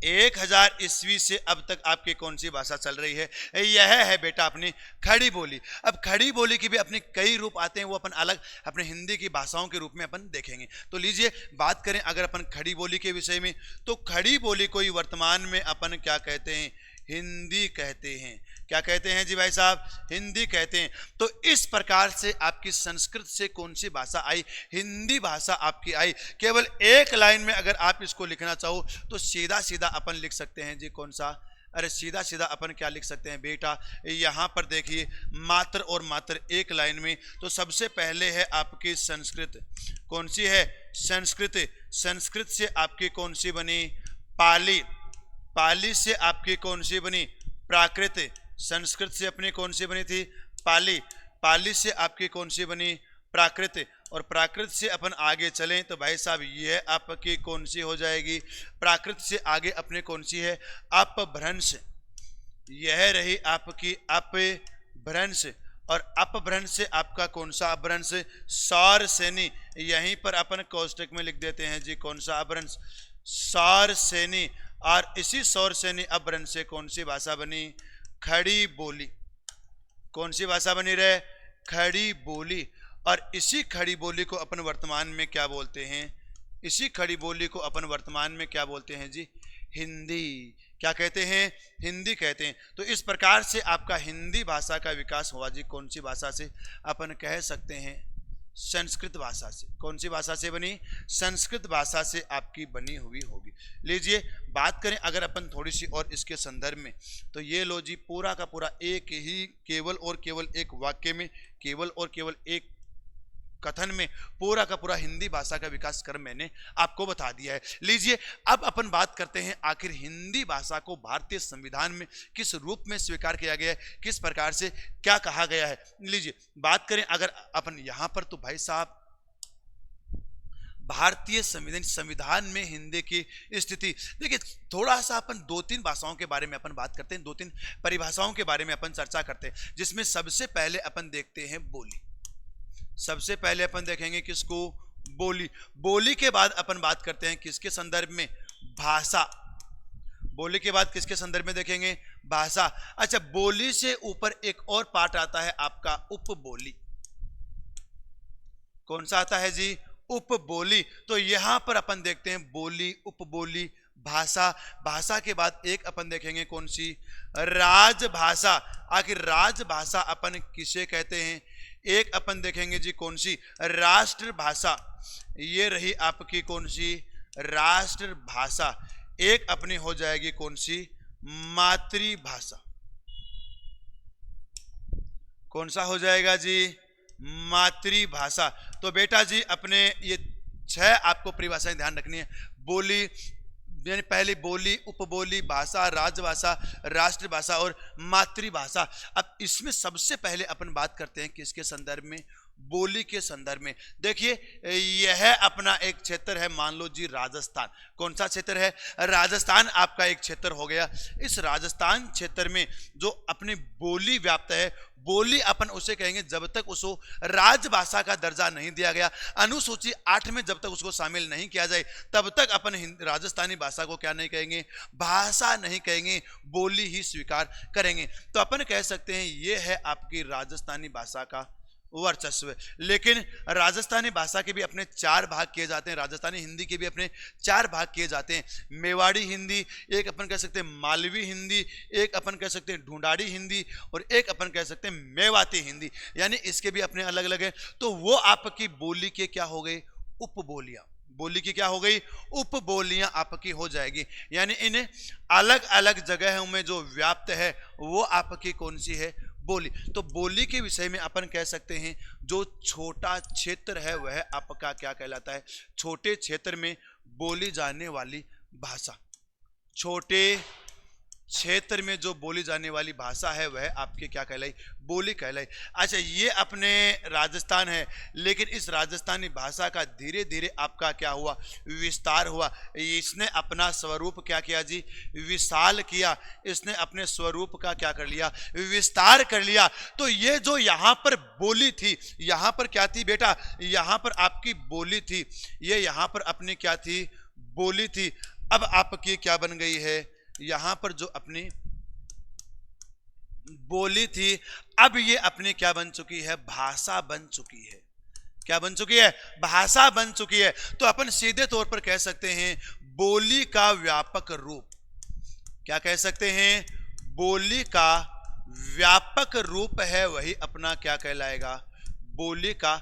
1000 ईस्वी से अब तक आपकी कौन सी भाषा चल रही है? यह है बेटा अपनी खड़ी बोली। अब खड़ी बोली के भी अपने कई रूप आते हैं, वो अपन अलग अपने हिंदी की भाषाओं के रूप में अपन देखेंगे। तो लीजिए बात करें अगर अपन खड़ी बोली के विषय में, तो खड़ी बोली को वर्तमान में अपन क्या कहते हैं? हिंदी कहते हैं। क्या कहते हैं जी भाई साहब? हिंदी कहते हैं। तो इस प्रकार से आपकी संस्कृत से कौन सी भाषा आई? हिंदी भाषा आपकी आई। केवल एक लाइन में अगर आप इसको लिखना चाहो तो सीधा सीधा अपन लिख सकते हैं जी कौन सा? अरे सीधा सीधा अपन क्या लिख सकते हैं बेटा? यहां पर देखिए मात्र और मात्र एक लाइन में। तो सबसे पहले है आपकी संस्कृत। कौन सी है? संस्कृत। संस्कृत से आपकी कौन सी बनी? पाली। पाली से आपकी कौन सी बनी? प्राकृत। संस्कृत से अपनी कौन सी बनी थी? पाली। पाली से आपकी कौन सी बनी? प्राकृत। और प्राकृत से अपन आगे चलें तो भाई साहब ये आपकी कौन सी हो जाएगी? प्राकृत से आगे अपने कौन सी है? अपभ्रंश। यह रही आपकी अपभ्रंश। और अपभ्रंश से आपका कौन सा अपभ्रंश? सौरसेनी। यहीं पर अपन कोष्टक में लिख देते हैं जी कौन सा अपभ्रंश? सौरसेनी। और इसी सौरसेनी अपभ्रंश से कौन सी भाषा बनी? खड़ी बोली। कौन सी भाषा बनी रहे? खड़ी बोली। और इसी खड़ी बोली को अपन वर्तमान में क्या बोलते हैं? इसी खड़ी बोली को अपन वर्तमान में क्या बोलते हैं जी? हिंदी। क्या कहते हैं? हिंदी कहते हैं। तो इस प्रकार से आपका हिंदी भाषा का विकास हुआ जी कौन सी भाषा से? अपन कह सकते हैं संस्कृत भाषा से। कौन सी भाषा से बनी? संस्कृत भाषा से आपकी बनी हुई होगी। लीजिए बात करें अगर अपन थोड़ी सी और इसके संदर्भ में, तो ये लो जी पूरा का पूरा एक ही केवल और केवल एक वाक्य में, केवल और केवल एक कथन में पूरा का पूरा हिंदी भाषा का विकास क्रम मैंने आपको बता दिया है। लीजिए अब अपन बात करते हैं आखिर हिंदी भाषा को भारतीय संविधान में किस रूप में स्वीकार किया गया है, किस प्रकार से क्या कहा गया है। लीजिए बात करें अगर अपन यहां पर, तो भाई साहब भारतीय संविधान में हिंदी की स्थिति देखिए, थोड़ा सा अपन 2-3 भाषाओं के बारे में अपन बात करते हैं, 2-3 परिभाषाओं के बारे में अपन चर्चा करते हैं, जिसमें सबसे पहले अपन देखते हैं बोली। सबसे पहले अपन देखेंगे किसको? बोली। बोली के बाद अपन बात करते हैं किसके संदर्भ में? भाषा। बोली के बाद किसके संदर्भ में देखेंगे? भाषा। अच्छा, बोली से ऊपर एक और पार्ट आता है आपका उपबोली। कौन सा आता है जी? उपबोली। तो यहां पर अपन देखते हैं बोली, उपबोली, भाषा। भाषा के बाद एक अपन देखेंगे कौन सी? राजभाषा। आखिर राजभाषा अपन किसे कहते हैं? एक अपन देखेंगे जी कौन सी? राष्ट्रभाषा। ये रही आपकी कौन सी? राष्ट्रभाषा। एक अपनी हो जाएगी कौन सी? मातृभाषा। कौन सा हो जाएगा जी? मातृभाषा। तो बेटा जी अपने ये 6 आपको परिभाषाएं ध्यान रखनी है। बोली यानी पहली बोली, उपबोली, भाषा, राजभाषा, राष्ट्रभाषा और मातृभाषा। अब इसमें सबसे पहले अपन बात करते हैं किसके संदर्भ में? बोली के संदर्भ में। देखिए यह अपना एक क्षेत्र है, मान लो जी राजस्थान। कौन सा क्षेत्र है? राजस्थान आपका एक क्षेत्र हो गया। इस राजस्थान क्षेत्र में जो अपनी बोली व्याप्त है, बोली अपन उसे कहेंगे जब तक उसको राजभाषा का दर्जा नहीं दिया गया, अनुसूची 8 में जब तक उसको शामिल नहीं किया जाए, तब तक अपन राजस्थानी भाषा को क्या नहीं कहेंगे? भाषा नहीं कहेंगे, बोली ही स्वीकार करेंगे। तो अपन कह सकते हैं ये है आपकी राजस्थानी भाषा का वर्चस्व। लेकिन राजस्थानी भाषा के भी अपने 4 भाग किए जाते हैं, राजस्थानी हिंदी के भी अपने 4 भाग किए जाते हैं। मेवाड़ी हिंदी, एक अपन कह सकते हैं मालवी हिंदी, एक अपन कह सकते हैं ढूंढाड़ी हिंदी और एक अपन कह सकते हैं मेवाती हिंदी, यानी इसके भी अपने अलग अलग है। तो वो आपकी बोली के क्या हो गई? उपबोलियां। बोली की क्या हो गई? उपबोलियां आपकी हो जाएगी। यानी इन अलग अलग जगहों में जो व्याप्त है वो आपकी कौन सी है? बोली। तो बोली के विषय में अपन कह सकते हैं जो छोटा क्षेत्र है वह आपका क्या कहलाता है? छोटे क्षेत्र में बोली जाने वाली भाषा। छोटे क्षेत्र में जो बोली जाने वाली भाषा है वह आपके क्या कहलाई? बोली कहलाई। अच्छा, ये अपने राजस्थान है, लेकिन इस राजस्थानी भाषा का धीरे धीरे आपका क्या हुआ? विस्तार हुआ। इसने अपना स्वरूप क्या किया जी? विशाल किया। इसने अपने स्वरूप का क्या कर लिया? विस्तार कर लिया। तो ये जो यहाँ पर बोली थी, यहाँ पर क्या थी बेटा? यहाँ पर आपकी बोली थी, ये यहाँ पर अपनी क्या थी? बोली थी। अब आपकी क्या बन गई है? यहां पर जो अपनी बोली थी, अब ये अपनी क्या बन चुकी है? भाषा बन चुकी है। क्या बन चुकी है? भाषा बन चुकी है। तो अपन सीधे तौर पर कह सकते हैं बोली का व्यापक रूप। क्या कह सकते हैं? बोली का व्यापक रूप है वही अपना क्या कहलाएगा? बोली का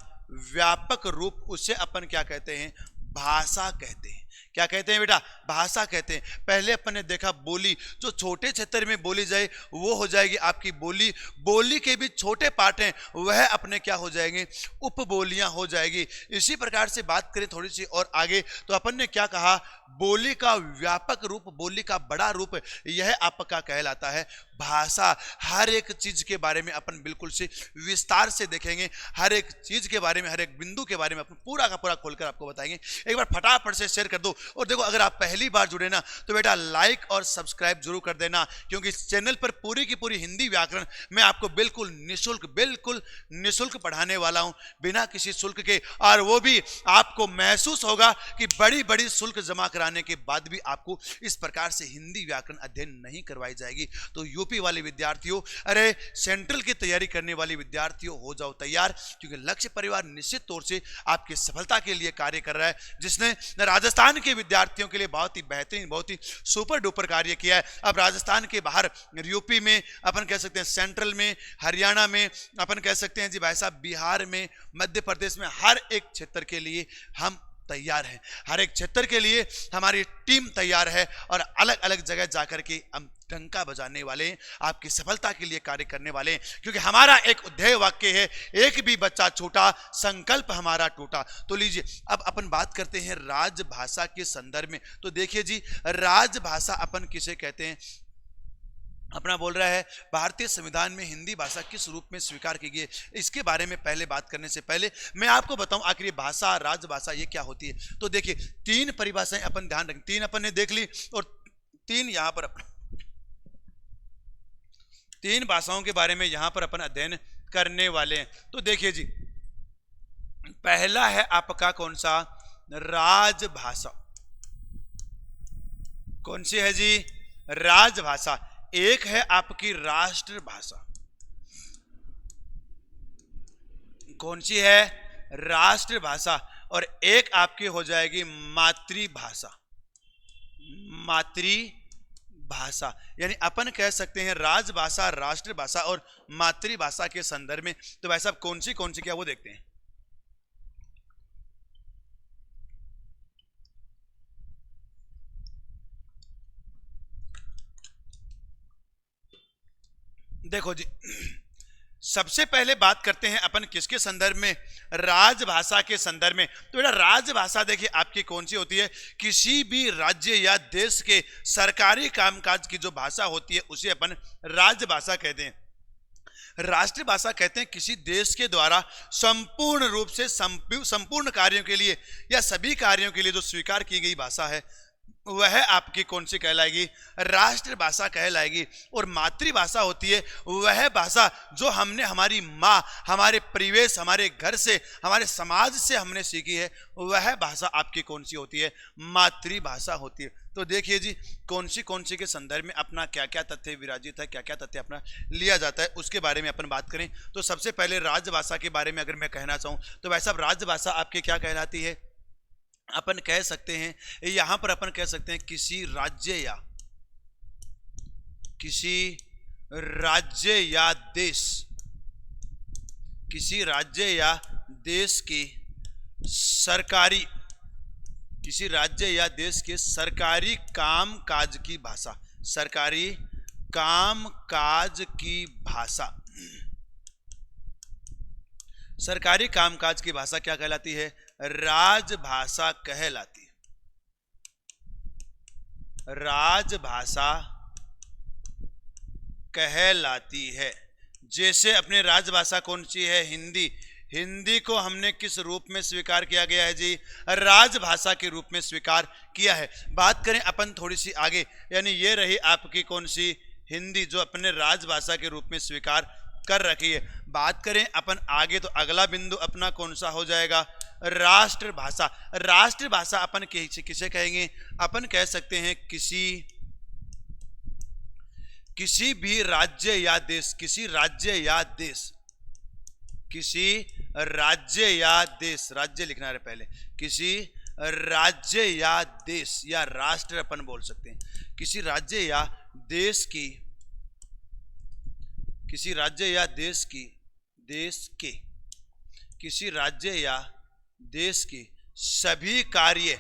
व्यापक रूप, उसे अपन क्या कहते हैं? भाषा कहते हैं। क्या कहते हैं बेटा? भाषा कहते हैं। पहले अपन ने देखा बोली, जो छोटे क्षेत्र में बोली जाए वो हो जाएगी आपकी बोली। बोली के भी छोटे पार्ट हैं वह अपने क्या हो जाएंगे? उपबोलियां हो जाएगी। इसी प्रकार से बात करें थोड़ी सी और आगे, तो अपन ने क्या कहा? बोली का व्यापक रूप, बोली का बड़ा रूप, यह आपका कहलाता है भाषा। हर एक चीज के बारे में अपन बिल्कुल से विस्तार से देखेंगे, हर एक चीज के बारे में, हर एक बिंदु के बारे में अपन पूरा का पूरा खोलकर आपको बताएंगे। एक बार फटाफट से शेयर कर दो। और देखो, अगर आप पहली बार जुड़े ना तो बेटा लाइक और सब्सक्राइब जरूर कर देना, क्योंकि इस चैनल पर पूरी की पूरी हिंदी व्याकरण मैं आपको बिल्कुल निःशुल्क पढ़ाने वाला हूं, बिना किसी शुल्क के। और वो भी आपको महसूस होगा कि बड़ी बड़ी शुल्क जमा कराने के बाद भी आपको इस प्रकार से हिंदी व्याकरण अध्ययन नहीं करवाई जाएगी। तो यूपी वाले विद्यार्थियों, अरे सेंट्रल की तैयारी करने वाले विद्यार्थियों, हो जाओ तैयार, क्योंकि लक्ष्य परिवार निश्चित तौर से आपकी सफलता के लिए कार्य कर रहा है। जिसने राजस्थान के के विद्यार्थियों के लिए बहुत ही बेहतरीन, बहुत ही सुपर डुपर कार्य किया है। अब राजस्थान के बाहर यूपी में, अपन कह सकते हैं सेंट्रल में, हरियाणा में, अपन कह सकते हैं जी भाई साहब बिहार में, मध्य प्रदेश में, हर एक क्षेत्र के लिए हम तैयार हैं। हर एक क्षेत्र के लिए हमारी टीम तैयार है और अलग अलग जगह जाकर के हम डंका बजाने वाले हैं, आपकी सफलता के लिए कार्य करने वाले हैं। क्योंकि हमारा एक ध्येय वाक्य है, एक भी बच्चा छूटा संकल्प हमारा टूटा। तो लीजिए अब अपन बात करते हैं राजभाषा के संदर्भ में। तो देखिए जी, राजभाषा अपन किसे कहते हैं? अपना बोल रहा है भारतीय संविधान में हिंदी भाषा किस रूप में स्वीकार की गई है। इसके बारे में पहले बात करने से पहले मैं आपको बताऊं आखिर ये भाषा, राजभाषा ये क्या होती है। तो देखिए तीन परिभाषाएं अपन ध्यान रखें, तीन अपन ने देख ली और तीन यहां पर तीन भाषाओं के बारे में यहां पर अपन अध्ययन करने वाले हैं। तो देखिए जी, पहला है आपका कौन सा? राजभाषा। कौन सी है जी? राजभाषा। एक है आपकी राष्ट्रभाषा। कौन सी है? राष्ट्रभाषा। और एक आपकी हो जाएगी मातृभाषा। मातृभाषा यानी अपन कह सकते हैं राजभाषा, राष्ट्रभाषा और मातृभाषा के संदर्भ में। तो वैसा कौन सी क्या वो देखते हैं। देखो जी, सबसे पहले बात करते हैं अपन किसके संदर्भ में? राजभाषा के संदर्भ में। तो बेटा राजभाषा देखिए आपकी कौन सी होती है? किसी भी राज्य या देश के सरकारी कामकाज की जो भाषा होती है उसे अपन राजभाषा कहते हैं। राष्ट्रभाषा कहते हैं किसी देश के द्वारा संपूर्ण रूप से संपूर्ण कार्यों के लिए या सभी कार्यों के लिए जो स्वीकार की गई भाषा है वह आपकी कौन सी कहलाएगी? राष्ट्रभाषा कहलाएगी। और मातृभाषा होती है वह भाषा जो हमने हमारी माँ, हमारे परिवेश, हमारे घर से, हमारे समाज से हमने सीखी है, वह भाषा आपकी कौन सी होती है? मातृभाषा होती है। तो देखिए जी, कौन सी के संदर्भ में अपना क्या क्या तथ्य विराजित है, क्या क्या तथ्य अपना लिया जाता है, उसके बारे में अपन बात करें। तो सबसे पहले राजभाषा के बारे में अगर मैं कहना चाहूँ तो वैसा राजभाषा आपकी क्या कहलाती है? अपन कह सकते हैं, यहां पर अपन कह सकते हैं किसी राज्य या देश, किसी राज्य या देश की सरकारी, किसी राज्य या देश के सरकारी कामकाज की भाषा, सरकारी कामकाज की भाषा। सरकारी कामकाज की भाषा क्या कहलाती है? राजभाषा कहलाती है। राजभाषा कहलाती है। जैसे अपने राजभाषा कौन सी है? हिंदी। हिंदी को हमने किस रूप में स्वीकार किया गया है जी? राजभाषा के रूप में स्वीकार किया है। बात करें अपन थोड़ी सी आगे, यानी ये रही आपकी कौन सी? हिंदी, जो अपने राजभाषा के रूप में स्वीकार कर रखी है। बात करें अपन आगे तो अगला बिंदु अपना कौन सा हो जाएगा? राष्ट्रभाषा। राष्ट्रभाषा अपन किसे कहेंगे? अपन कह सकते हैं किसी भी राज्य या देश, किसी राज्य या देश, राज्य लिखना है पहले, किसी राज्य या देश या राष्ट्र अपन बोल सकते हैं, किसी राज्य या देश की, किसी राज्य या देश की, किसी राज्य या देश की सभी कार्य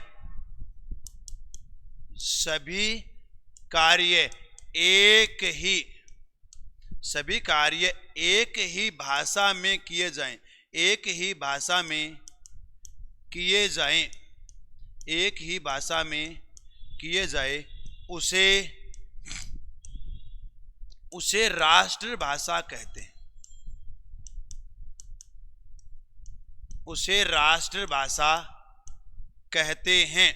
एक ही भाषा में किए जाएं, एक ही भाषा में किए जाए, उसे राष्ट्रभाषा कहते हैं। उसे राष्ट्रभाषा कहते हैं।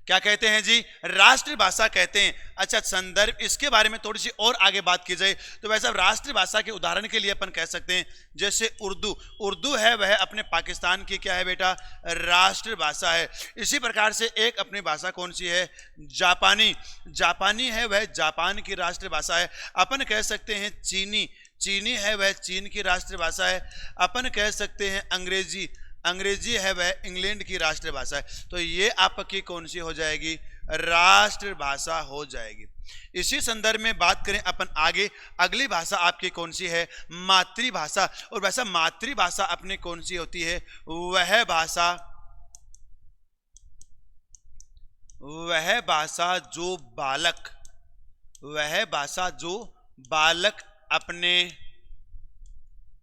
क्या कहते हैं जी? राष्ट्रभाषा कहते हैं। अच्छा, संदर्भ इसके बारे में थोड़ी सी और आगे बात की जाए तो वैसा राष्ट्रभाषा के उदाहरण के लिए अपन कह सकते हैं जैसे उर्दू है, वह अपने पाकिस्तान की क्या है बेटा? राष्ट्रभाषा है। इसी प्रकार से एक अपनी भाषा कौन सी है? जापानी है, वह जापान की राष्ट्रभाषा है। अपन कह सकते हैं चीनी है, वह चीन की राष्ट्रभाषा है। अपन कह सकते हैं अंग्रेजी है वह इंग्लैंड की राष्ट्रभाषा है, तो ये आपकी कौन सी हो जाएगी? राष्ट्रभाषा हो जाएगी। इसी संदर्भ में बात करें अपन आगे, अगली भाषा आपकी कौन सी है? मातृभाषा। और वैसा मातृभाषा अपनी कौन सी होती है? वह भाषा जो बालक अपने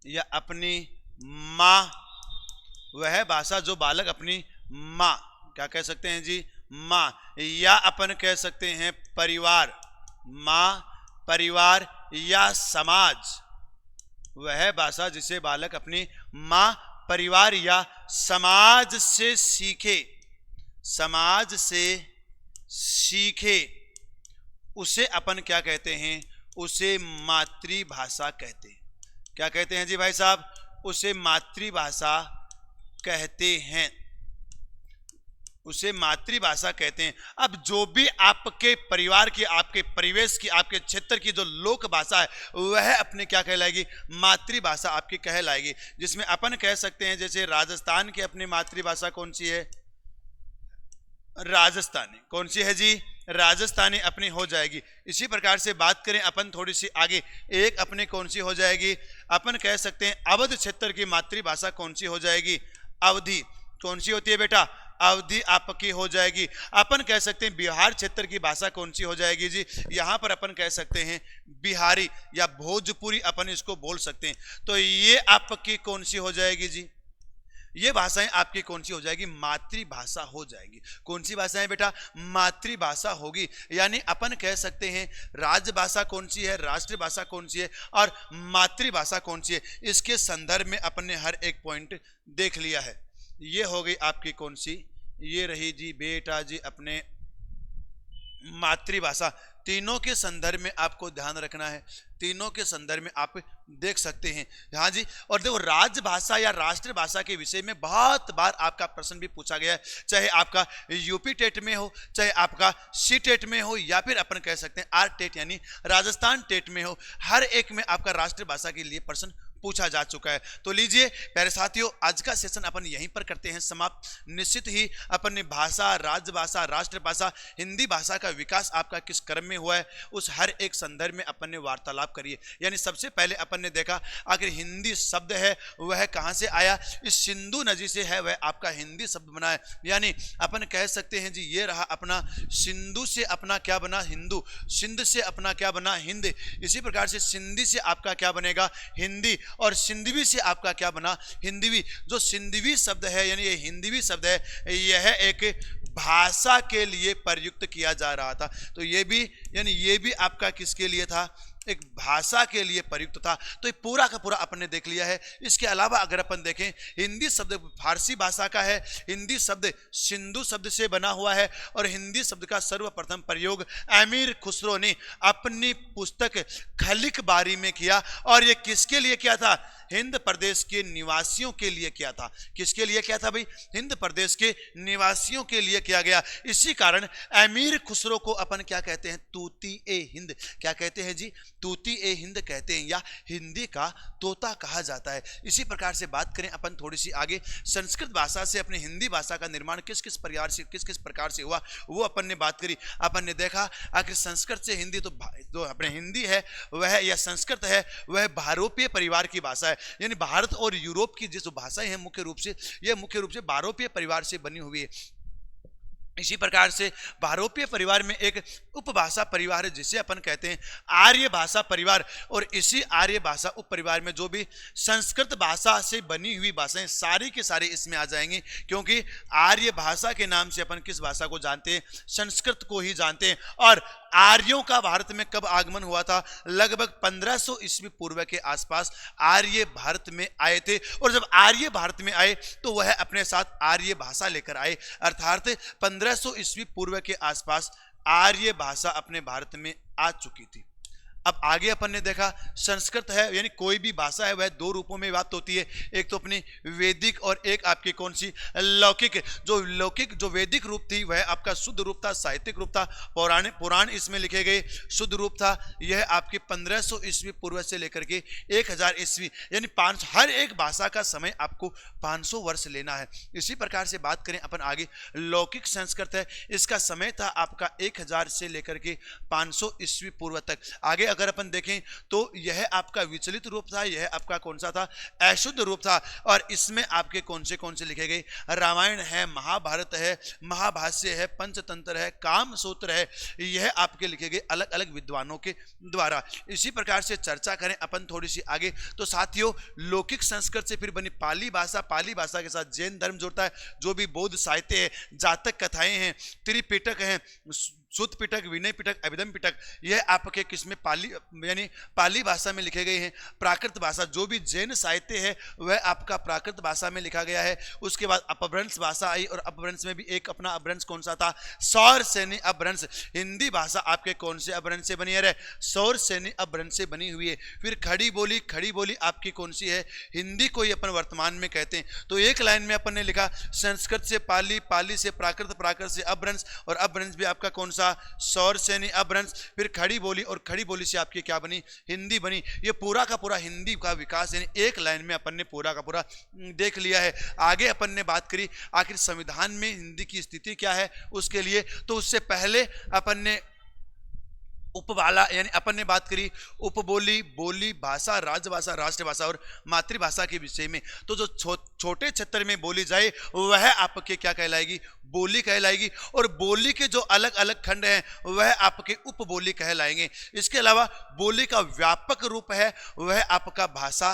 या अपनी माँ, वह भाषा जो बालक अपनी माँ, क्या कह सकते हैं जी? माँ, या अपन कह सकते हैं परिवार, माँ, परिवार या समाज, वह भाषा जिसे बालक अपनी माँ, परिवार या समाज से सीखे, उसे अपन क्या कहते हैं? उसे मातृभाषा कहते हैं। क्या कहते हैं जी भाई साहब? उसे मातृभाषा कहते हैं, उसे मातृभाषा कहते हैं। अब जो भी आपके परिवार की, आपके परिवेश की, आपके क्षेत्र की जो लोक भाषा है, वह अपने क्या कहलाएगी? मातृभाषा आपकी कहलाएगी। जिसमें अपन कह सकते हैं जैसे राजस्थान की अपनी मातृभाषा कौन सी है? राजस्थानी। कौन सी है जी? राजस्थानी अपनी हो जाएगी। इसी प्रकार से बात करें अपन थोड़ी सी आगे, एक अपने कौन सी हो जाएगी? अपन कह सकते हैं अवध क्षेत्र की मातृभाषा कौन सी हो जाएगी? अवधी। कौन सी होती है बेटा? अवधी आपकी हो जाएगी। अपन कह सकते हैं बिहार क्षेत्र की भाषा कौन सी हो जाएगी जी? यहां पर अपन कह सकते हैं बिहारी या भोजपुरी अपन इसको बोल सकते हैं। तो ये आपकी कौन सी हो जाएगी जी? ये भाषाएं आपकी कौन सी हो जाएगी? मातृभाषा हो जाएगी। कौन सी भाषाएं बेटा? मातृभाषा होगी। यानी अपन कह सकते हैं राजभाषा कौन सी है, राष्ट्रभाषा कौन सी है और मातृभाषा कौन सी है। इसके संदर्भ में अपन ने हर एक पॉइंट देख लिया है। ये हो गई आपकी कौन सी? ये रही जी बेटा जी अपने मातृभाषा। तीनों के संदर्भ में आपको ध्यान रखना है, तीनों के संदर्भ में आप देख सकते हैं। हाँ जी, और देखो राजभाषा या राष्ट्रभाषा के विषय में बहुत बार आपका प्रश्न भी पूछा गया है, चाहे आपका यूपी टेट में हो, चाहे आपका सी टेट में हो, या फिर अपन कह सकते हैं आर टेट यानी राजस्थान टेट में हो। हर एक में आपका राष्ट्रभाषा के लिए प्रश्न पूछा जा चुका है। तो लीजिए प्यारे साथियों, आज का सेशन अपन यहीं पर करते हैं समाप्त। निश्चित ही अपन ने भाषा, राजभाषा, राष्ट्रभाषा, हिंदी भाषा का विकास आपका किस क्रम में हुआ है, उस हर एक संदर्भ में अपन ने वार्तालाप करी। यानी सबसे पहले अपन ने देखा आखिर हिंदी शब्द है वह कहां से आया? इस सिंधु नदी से है वह आपका हिंदी शब्द बना है। यानी अपन कह सकते हैं जी ये रहा अपना सिंधु से अपना क्या बना? हिंदू। सिंध से अपना क्या बना? हिंद। इसी प्रकार से सिंधी से आपका क्या बनेगा? हिंदी। और सिंधवी से आपका क्या बना? हिंदवी। जो सिंधवी शब्द है यानी ये हिंदवी शब्द है, यह एक भाषा के लिए प्रयुक्त किया जा रहा था। तो ये भी यानी ये भी आपका किसके लिए था? एक भाषा के लिए प्रयुक्त था। तो ये पूरा का पूरा अपन ने देख लिया है। इसके अलावा अगर अपन देखें, हिंदी शब्द फारसी भाषा का है, हिंदी शब्द सिंधु शब्द से बना हुआ है, और हिंदी शब्द का सर्वप्रथम प्रयोग अमीर खुसरो ने अपनी पुस्तक खलिक बारी में किया। और ये किसके लिए किया था? हिंद प्रदेश के निवासियों के लिए किया था। किसके लिए किया था भाई? हिंद प्रदेश के निवासियों के लिए किया गया। इसी कारण अमीर खुसरो को अपन क्या कहते हैं? तूती ए हिंद। क्या कहते हैं जी? तूती ए हिंद कहते हैं, या हिंदी का तोता कहा जाता है। इसी प्रकार से बात करें अपन थोड़ी सी आगे, संस्कृत भाषा से अपनी हिंदी भाषा का निर्माण किस किस प्रकार से हुआ, वो अपन ने बात करी। अपन ने देखा आखिर संस्कृत से हिंदी, तो अपने हिंदी है वह या संस्कृत है वह भारोपीय परिवार की भाषा है। यानी भारत और यूरोप की जिस भाषाएं हैं मुख्य रूप से भारोपीय परिवार से बनी हुई है। इसी प्रकार से भारोपीय परिवार में एक उपभाषा परिवार है जिसे अपन कहते हैं आर्य भाषा परिवार। और इसी आर्य भाषा उप परिवार में जो भी संस्कृत भाषा से बनी हुई भाषाएं सारी के सारे इसमें आ जाएंगी, क्योंकि आर्य भाषा के नाम से अपन किस भाषा को जानते हैं? संस्कृत को ही जानते हैं। और आर्यों का भारत में कब आगमन हुआ था? लगभग 1500 ईस्वी पूर्व के आसपास आर्य भारत में आए थे। और जब आर्य भारत में आए तो वह अपने साथ आर्य भाषा लेकर आए, अर्थात 1500 ईस्वी पूर्व के आसपास आर्य भाषा अपने भारत में आ चुकी थी। अब आगे अपन ने देखा संस्कृत है यानी कोई भी भाषा है वह दो रूपों में व्याप्त होती है, एक तो अपनी वैदिक और एक आपकी कौन सी लौकिक। जो वैदिक रूप थी वह आपका शुद्ध रूप था, साहित्यिक रूप था, पुराण इसमें लिखे गए शुद्ध रूप था। यह आपके 1500 ईस्वी पूर्व से लेकर के 1000 ईस्वी यानी 5 हर एक भाषा का समय आपको 500 वर्ष लेना है। इसी प्रकार से बात करें अपन आगे लौकिक संस्कृत है, इसका समय था आपका 1000 से लेकर के 500 ईस्वी पूर्व तक। आगे अगर अपन देखें तो यह आपका विचलित रूप था, यह आपका कौन सा था अशुद्ध रूप था। और इसमें आपके कौन से लिखे गए रामायण है, महाभारत है, महाभाष्य है, पंचतंत्र है, काम सूत्र है, यह आपके लिखे गए अलग अलग विद्वानों के द्वारा। इसी प्रकार से चर्चा करें अपन थोड़ी सी आगे तो साथियों लौकिक संस्कृत से फिर बनी पाली भाषा, पाली भाषा के साथ जैन धर्म जुड़ता है, जो भी बौद्ध साहित्य है, जातक कथाएं हैं, त्रिपिटक हैं, सुत पिटक, विनय पिटक, अभिधम पिटक, यह आपके किसमें पाली यानी पाली भाषा में लिखे गए हैं। प्राकृत भाषा जो भी जैन साहित्य है वह आपका प्राकृत भाषा में लिखा गया है। उसके बाद अपभ्रंश भाषा आई और अपभ्रंश में भी एक अपना अपभ्रंश कौन सा था सौर सैनी अपभ्रंश। हिंदी भाषा आपके कौन से अपभ्रंश से बनी है, सौर सैनी अपभ्रंश से बनी हुई है। फिर खड़ी बोली आपकी कौन सी है, हिंदी को ही अपन वर्तमान में कहते हैं। तो एक लाइन में अपन ने लिखा संस्कृत से पाली, पाली से प्राकृत, प्राकृत से अपभ्रंश और अपभ्रंश भी आपका कौन सा सौर सैनी अपभ्रंश। फिर खड़ी बोली और खड़ी बोली से आपकी क्या बनी हिंदी बनी। ये पूरा का पूरा हिंदी का विकास यानी एक लाइन में अपन ने पूरा का पूरा देख लिया है। आगे अपन ने बात करी आखिर संविधान में हिंदी की स्थिति क्या है उसके लिए, तो उससे पहले अपन ने उपभाला यानी अपन ने बात करी उपबोली, बोली, भाषा, राजभाषा, राष्ट्रभाषा और मातृभाषा के विषय में। तो जो छोटे क्षेत्र में बोली जाए वह आपके क्या कहलाएगी बोली कहलाएगी, और बोली के जो अलग अलग खंड हैं वह आपके उपबोली कहलाएंगे। इसके अलावा बोली का व्यापक रूप है वह आपका भाषा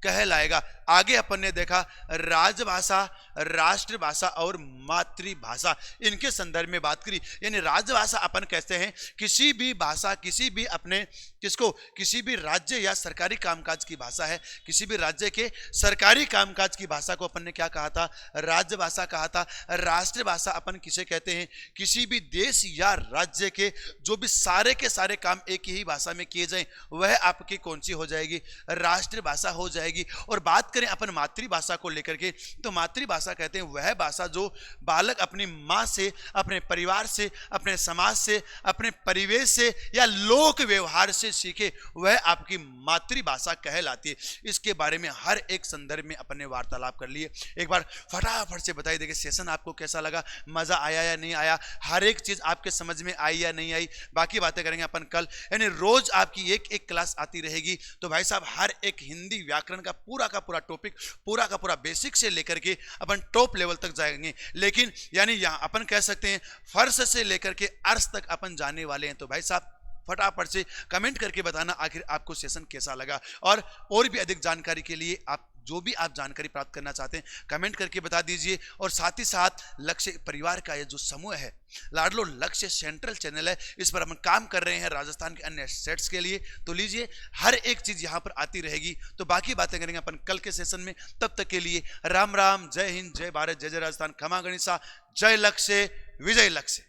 कहलाएगा। आगे अपन ने देखा राजभाषा, राष्ट्रभाषा और मातृभाषा, इनके संदर्भ में बात करी। यानी राजभाषा अपन कहते हैं किसी भी भाषा, किसी भी अपने किसको किसी भी राज्य या सरकारी कामकाज की भाषा है, किसी भी राज्य के सरकारी कामकाज की भाषा को अपन ने क्या कहा था राजभाषा कहा था। राष्ट्रभाषा अपन किसे कहते हैं किसी भी देश या राज्य के जो भी सारे के सारे काम एक ही भाषा में किए जाएं वह आपकी कौन सी हो जाएगी राष्ट्रभाषा हो जाएगी। और बात करें अपन मातृभाषा को लेकर के तो मातृभाषा कहते हैं वह भाषा जो बालक अपनी मां से, अपने परिवार से, अपने समाज से, अपने परिवेश से या लोक व्यवहार से सीखे वह आपकी मातृभाषा कहलाती है। इसके बारे में हर एक संदर्भ में अपन ने वार्तालाप कर लिए। एक बार फटाफट से बताइए देखिए सेशन आपको कैसा लगा, मजा आया या नहीं आया, हर एक चीज आपके समझ में आई या नहीं आई। बाकी बातें करेंगे अपन कल, यानी रोज आपकी एक एक क्लास आती रहेगी। तो भाई साहब हर एक हिंदी व्याकरण का पूरा टॉपिक, पूरा का पूरा बेसिक से लेकर के अपन टॉप लेवल तक जाएंगे। लेकिन यानी यहां अपन कह सकते हैं फर्श से लेकर के अर्श तक अपन जाने वाले हैं। तो भाई साहब फटाफट से कमेंट करके बताना आखिर आपको सेशन कैसा लगा, और भी अधिक जानकारी के लिए आप जो भी आप जानकारी प्राप्त करना चाहते हैं कमेंट करके बता दीजिए। और साथ ही साथ लक्ष्य परिवार का ये जो समूह है लाडलो लक्ष्य सेंट्रल चैनल है, इस पर हम काम कर रहे हैं राजस्थान के अन्य स्टेट्स के लिए। तो लीजिए हर एक चीज यहां पर आती रहेगी। तो बाकी बातें करेंगे अपन कल के सेशन में। तब तक के लिए राम राम, जय हिंद, जय भारत, जय जय राजस्थान, खमा गणिसा, जय लक्ष्य, विजय लक्ष्य।